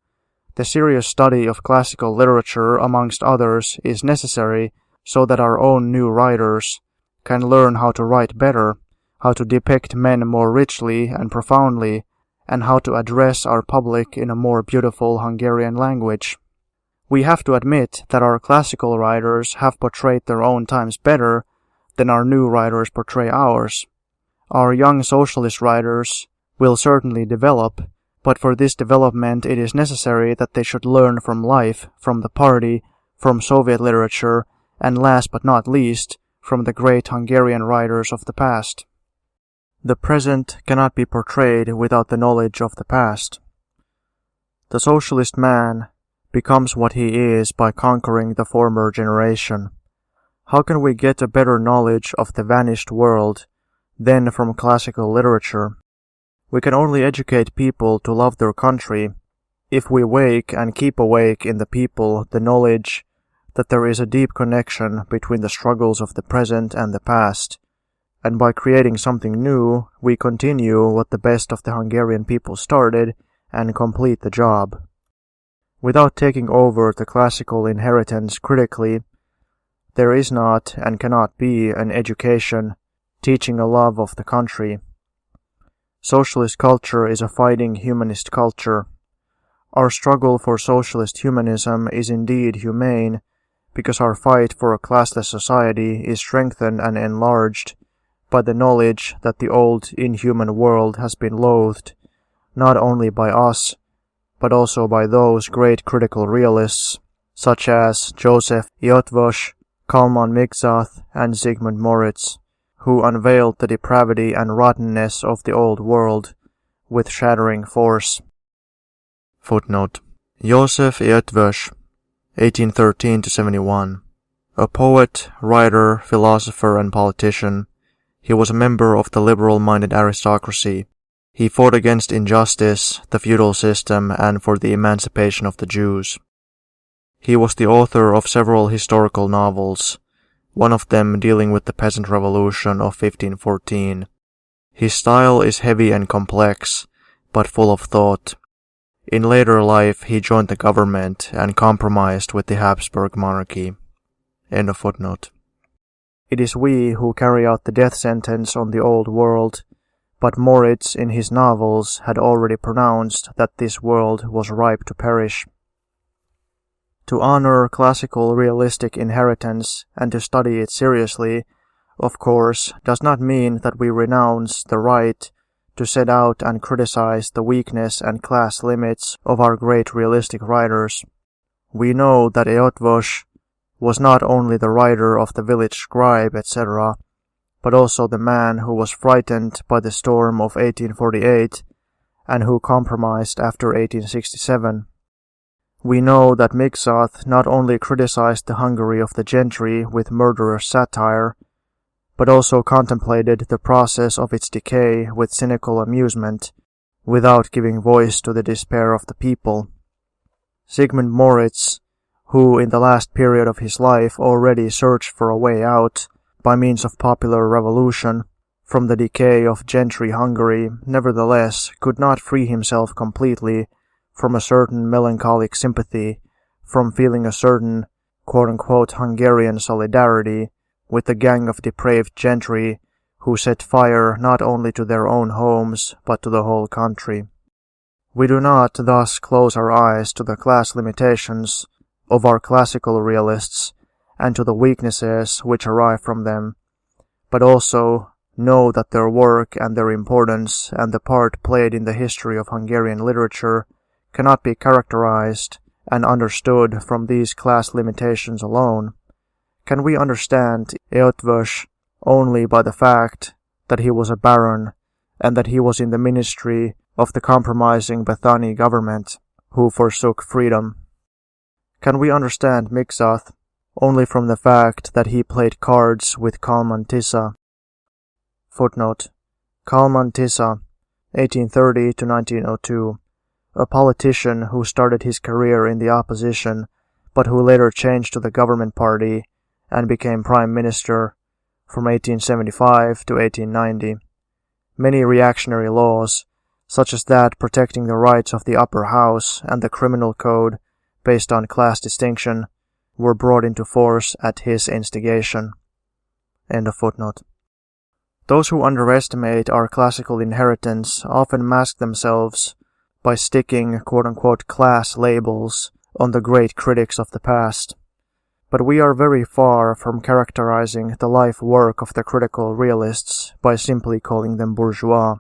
the serious study of classical literature, amongst others, is necessary so that our own new writers can learn how to write better, how to depict men more richly and profoundly, and how to address our public in a more beautiful Hungarian language. We have to admit that our classical writers have portrayed their own times better than our new writers portray ours. Our young socialist writers will certainly develop, but for this development it is necessary that they should learn from life, from the party, from Soviet literature, and last but not least, from the great Hungarian writers of the past. The present cannot be portrayed without the knowledge of the past. The socialist man becomes what he is by conquering the former generation. How can we get a better knowledge of the vanished world than from classical literature? We can only educate people to love their country if we wake and keep awake in the people the knowledge that there is a deep connection between the struggles of the present and the past, and by creating something new, we continue what the best of the Hungarian people started and complete the job. Without taking over the classical inheritance critically, there is not and cannot be an education teaching a love of the country. Socialist culture is a fighting humanist culture. Our struggle for socialist humanism is indeed humane, because our fight for a classless society is strengthened and enlarged by the knowledge that the old inhuman world has been loathed, not only by us, but also by those great critical realists, such as Joseph Eötvös, Kalman Migtsath, and Sigmund Moritz, who unveiled the depravity and rottenness of the old world with shattering force. Footnote. Joseph Eötvös, 1813-71. A poet, writer, philosopher, and politician, he was a member of the liberal-minded aristocracy. He fought against injustice, the feudal system, and for the emancipation of the Jews. He was the author of several historical novels, one of them dealing with the peasant revolution of 1514. His style is heavy and complex, but full of thought. In later life, he joined the government and compromised with the Habsburg monarchy. End of footnote. It is we who carry out the death sentence on the old world, but Moritz in his novels had already pronounced that this world was ripe to perish. To honor classical realistic inheritance and to study it seriously, of course, does not mean that we renounce the right to set out and criticize the weakness and class limits of our great realistic writers. We know that Eötvös was not only the writer of the village scribe, etc., but also the man who was frightened by the storm of 1848 and who compromised after 1867. We know that Migtsath not only criticized the Hungary of the gentry with murderous satire, but also contemplated the process of its decay with cynical amusement, without giving voice to the despair of the people. Sigmund Moritz, who in the last period of his life already searched for a way out, by means of popular revolution, from the decay of gentry Hungary, nevertheless could not free himself completely from a certain melancholic sympathy, from feeling a certain quote-unquote Hungarian solidarity with the gang of depraved gentry who set fire not only to their own homes but to the whole country. We do not thus close our eyes to the class limitations of our classical realists and to the weaknesses which arise from them, but also know that their work and their importance and the part played in the history of Hungarian literature cannot be characterized and understood from these class limitations alone. Can we understand Eötvös only by the fact that he was a baron and that he was in the ministry of the compromising Bethany government, who forsook freedom? Can we understand Migtsath only from the fact that he played cards with Kalman Migtsath? Footnote. Kalman Migtsath, 1830-1902, a politician who started his career in the opposition, but who later changed to the government party and became prime minister from 1875 to 1890. Many reactionary laws, such as that protecting the rights of the upper house and the criminal code based on class distinction, were brought into force at his instigation. End of footnote. Those who underestimate our classical inheritance often mask themselves by sticking quote-unquote class labels on the great critics of the past. But we are very far from characterizing the life work of the critical realists by simply calling them bourgeois.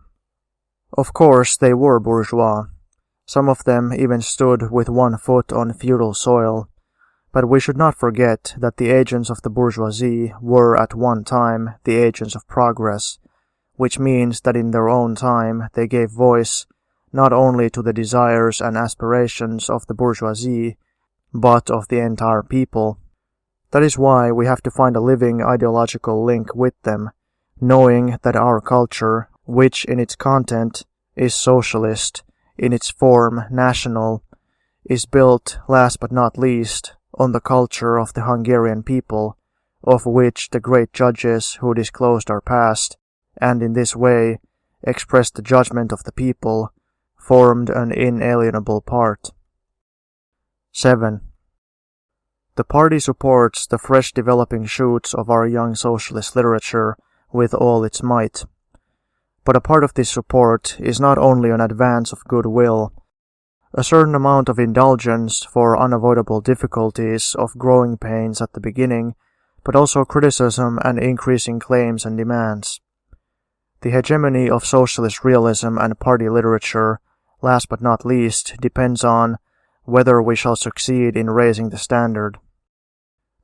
Of course, they were bourgeois. Some of them even stood with one foot on feudal soil, but we should not forget that the agents of the bourgeoisie were at one time the agents of progress, which means that in their own time they gave voice not only to the desires and aspirations of the bourgeoisie, but of the entire people. That is why we have to find a living ideological link with them, knowing that our culture, which in its content is socialist, in its form national, is built, last but not least, on the culture of the Hungarian people, of which the great judges who disclosed our past, and in this way expressed the judgment of the people, formed an inalienable part. 7. The party supports the fresh developing shoots of our young socialist literature with all its might. But a part of this support is not only an advance of goodwill, a certain amount of indulgence for unavoidable difficulties of growing pains at the beginning, but also criticism and increasing claims and demands. The hegemony of socialist realism and party literature, last but not least, depends on whether we shall succeed in raising the standard.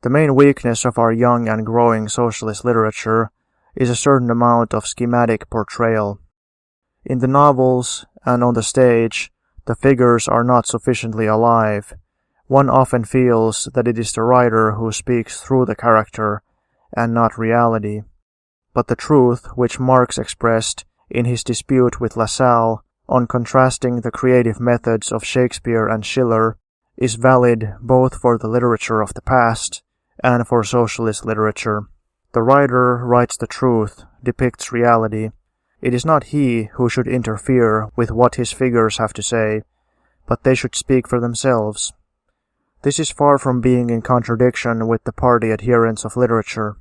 The main weakness of our young and growing socialist literature is a certain amount of schematic portrayal. In the novels and on the stage, the figures are not sufficiently alive. One often feels that it is the writer who speaks through the character, and not reality. But the truth which Marx expressed in his dispute with Lassalle on contrasting the creative methods of Shakespeare and Schiller is valid both for the literature of the past and for socialist literature. The writer writes the truth, depicts reality. It is not he who should interfere with what his figures have to say, but they should speak for themselves. This is far from being in contradiction with the party adherents of literature.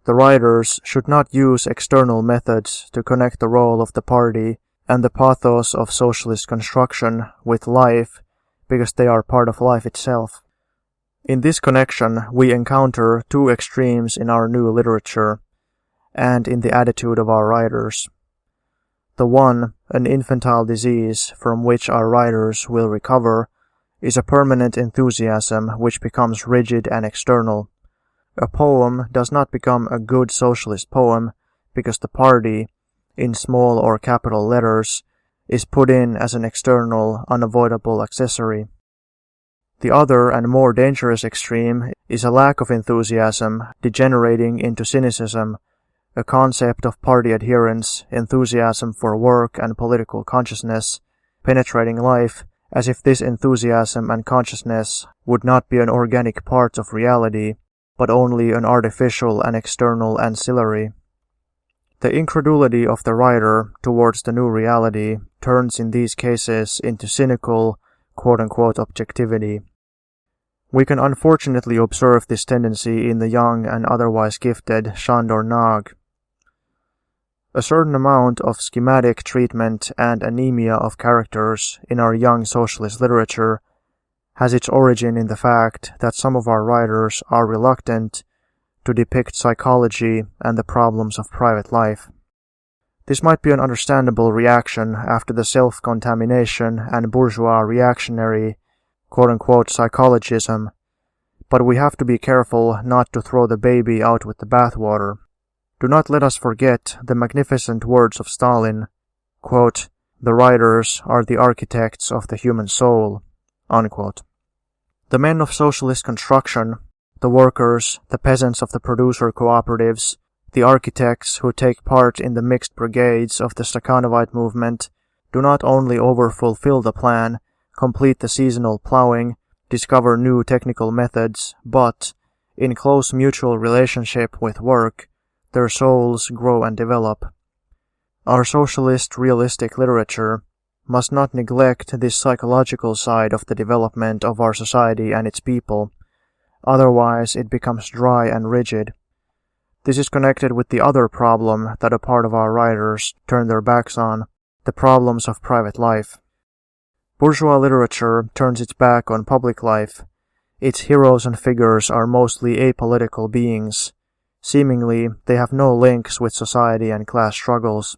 The writers should not use external methods to connect the role of the party and the pathos of socialist construction with life, because they are part of life itself. In this connection, we encounter two extremes in our new literature, and in the attitude of our writers. The one, an infantile disease from which our writers will recover, is a permanent enthusiasm which becomes rigid and external. A poem does not become a good socialist poem because the party, in small or capital letters, is put in as an external, unavoidable accessory. The other and more dangerous extreme is a lack of enthusiasm degenerating into cynicism, a concept of party adherence, enthusiasm for work and political consciousness, penetrating life, as if this enthusiasm and consciousness would not be an organic part of reality, but only an artificial and external ancillary. The incredulity of the writer towards the new reality turns in these cases into cynical, quote-unquote, objectivity. We can unfortunately observe this tendency in the young and otherwise gifted Sándor Nagy. A certain amount of schematic treatment and anemia of characters in our young socialist literature has its origin in the fact that some of our writers are reluctant to depict psychology and the problems of private life. This might be an understandable reaction after the self-contamination and bourgeois reactionary, quote-unquote, psychologism, but we have to be careful not to throw the baby out with the bathwater. Do not let us forget the magnificent words of Stalin, quote, "The writers are the architects of the human soul," unquote. The men of socialist construction, the workers, the peasants of the producer cooperatives, the architects who take part in the mixed brigades of the Stakhanovite movement, do not only overfulfill the plan, complete the seasonal plowing, discover new technical methods, but, in close mutual relationship with work, their souls grow and develop. Our socialist realistic literature must not neglect this psychological side of the development of our society and its people, otherwise it becomes dry and rigid. This is connected with the other problem that a part of our writers turn their backs on, the problems of private life. Bourgeois literature turns its back on public life. Its heroes and figures are mostly apolitical beings. Seemingly, they have no links with society and class struggles.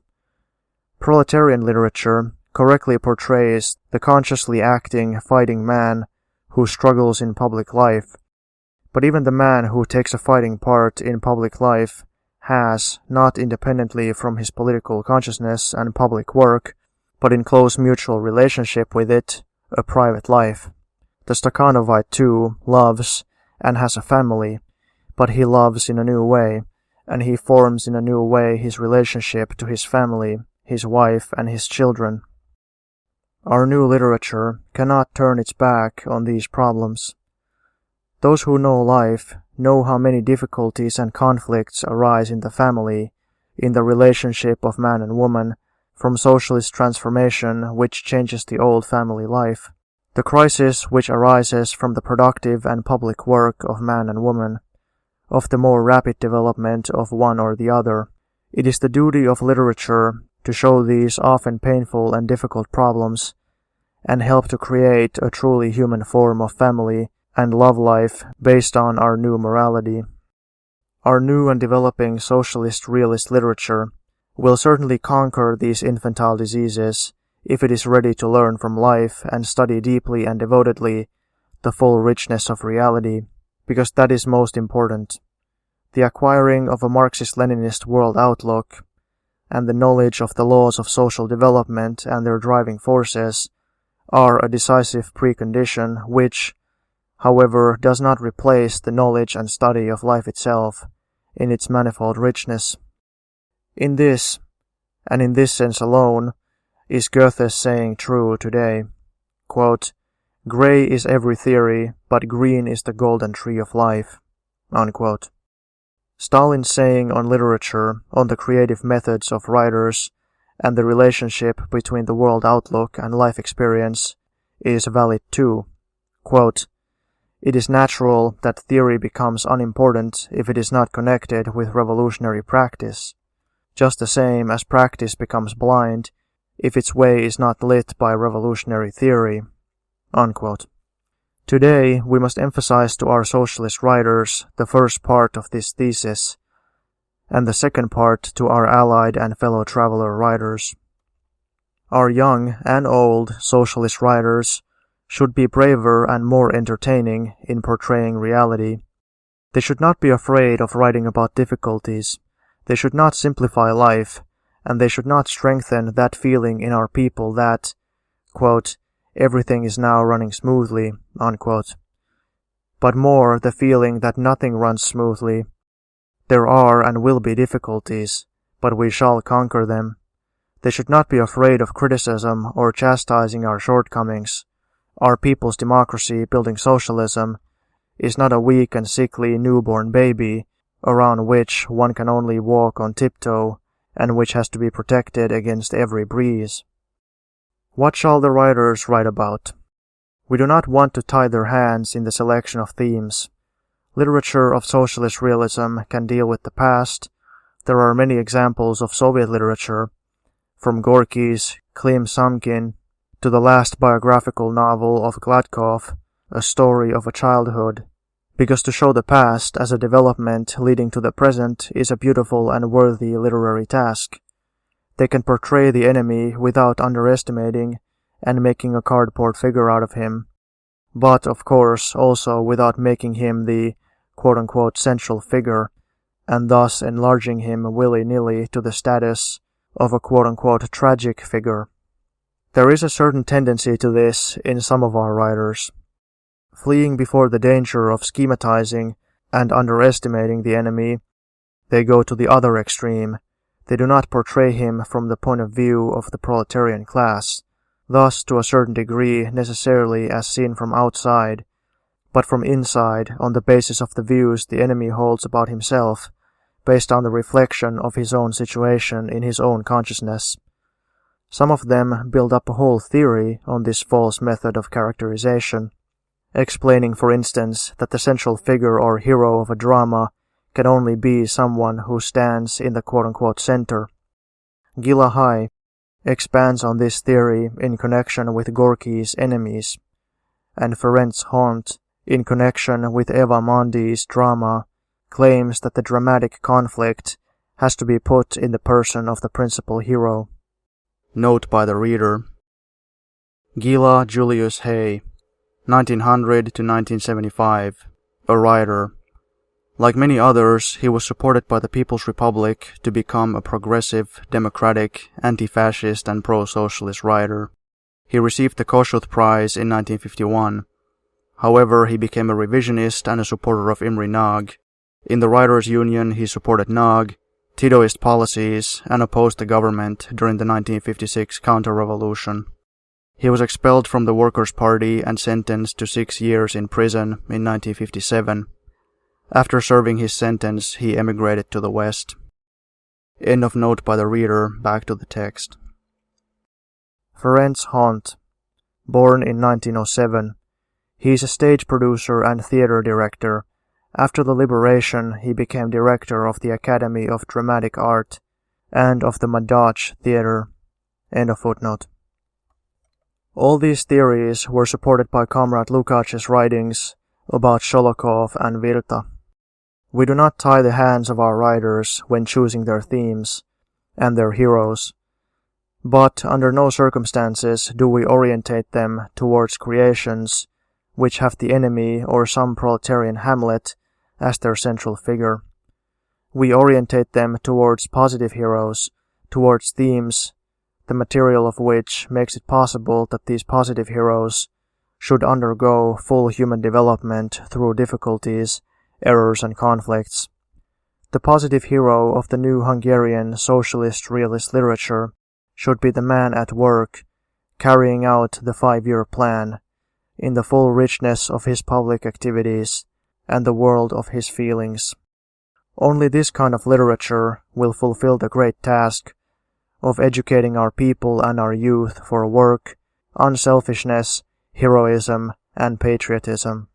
Proletarian literature correctly portrays the consciously acting, fighting man who struggles in public life. But even the man who takes a fighting part in public life has, not independently from his political consciousness and public work, but in close mutual relationship with it, a private life. The Stakhanovite, too, loves and has a family, but he loves in a new way, and he forms in a new way his relationship to his family, his wife, and his children. Our new literature cannot turn its back on these problems. Those who know life know how many difficulties and conflicts arise in the family, in the relationship of man and woman, from socialist transformation which changes the old family life, the crisis which arises from the productive and public work of man and woman, of the more rapid development of one or the other. It is the duty of literature to show these often painful and difficult problems, and help to create a truly human form of family and love life based on our new morality. Our new and developing socialist realist literature will certainly conquer these infantile diseases if it is ready to learn from life and study deeply and devotedly the full richness of reality, because that is most important. The acquiring of a Marxist-Leninist world outlook and the knowledge of the laws of social development and their driving forces are a decisive precondition which, however, does not replace the knowledge and study of life itself in its manifold richness. In this, and in this sense alone, is Goethe's saying true today. Quote, "Grey is every theory, but green is the golden tree of life." Unquote. Stalin's saying on literature, on the creative methods of writers, and the relationship between the world outlook and life experience is valid too. Quote, "It is natural that theory becomes unimportant if it is not connected with revolutionary practice, just the same as practice becomes blind if its way is not lit by revolutionary theory." Unquote. Today, we must emphasize to our socialist writers the first part of this thesis, and the second part to our allied and fellow traveler writers. Our young and old socialist writers should be braver and more entertaining in portraying reality. They should not be afraid of writing about difficulties. They should not simplify life, and they should not strengthen that feeling in our people that, quote, "everything is now running smoothly," unquote. But more the feeling that nothing runs smoothly. There are and will be difficulties, but we shall conquer them. They should not be afraid of criticism or chastising our shortcomings. Our people's democracy building socialism is not a weak and sickly newborn baby around which one can only walk on tiptoe and which has to be protected against every breeze. What shall the writers write about? We do not want to tie their hands in the selection of themes. Literature of socialist realism can deal with the past. There are many examples of Soviet literature, from Gorky's Klim Samkin to the last biographical novel of Gladkov, A Story of a Childhood, because to show the past as a development leading to the present is a beautiful and worthy literary task. They can portray the enemy without underestimating and making a cardboard figure out of him, but of course also without making him the quote-unquote central figure, and thus enlarging him willy-nilly to the status of a quote-unquote tragic figure. There is a certain tendency to this in some of our writers. Fleeing before the danger of schematizing and underestimating the enemy, they go to the other extreme. They do not portray him from the point of view of the proletarian class, thus to a certain degree necessarily as seen from outside, but from inside on the basis of the views the enemy holds about himself, based on the reflection of his own situation in his own consciousness. Some of them build up a whole theory on this false method of characterization, explaining, for instance, that the central figure or hero of a drama can only be someone who stands in the quote-unquote center. Gila Hai expands on this theory in connection with Gorky's Enemies, and Franz Hunt, in connection with Eva Mondi's drama, claims that the dramatic conflict has to be put in the person of the principal hero. Note by the reader. Gila Julius Hay, 1900 to 1975, a writer. Like many others, he was supported by the People's Republic to become a progressive, democratic, anti-fascist and pro-socialist writer. He received the Kossuth Prize in 1951. However, he became a revisionist and a supporter of Imre Nagy. In the Writers' Union, he supported Nagy, Titoist policies, and opposed the government during the 1956 counter-revolution. He was expelled from the Workers' Party and sentenced to 6 years in prison in 1957. After serving his sentence, he emigrated to the West. End of note by the reader, back to the text. Franz Hunt, born in 1907. He is a stage producer and theater director. After the liberation, he became director of the Academy of Dramatic Art and of the Madach theater. End of footnote. All these theories were supported by Comrade Lukacs' writings about Sholokov and Virta. We do not tie the hands of our writers when choosing their themes and their heroes, but under no circumstances do we orientate them towards creations which have the enemy or some proletarian hamlet as their central figure. We orientate them towards positive heroes, towards themes, the material of which makes it possible that these positive heroes should undergo full human development through difficulties, errors, and conflicts. The positive hero of the new Hungarian socialist realist literature should be the man at work, carrying out the 5-year plan, in the full richness of his public activities and the world of his feelings. Only this kind of literature will fulfill the great task of educating our people and our youth for work, unselfishness, heroism, and patriotism.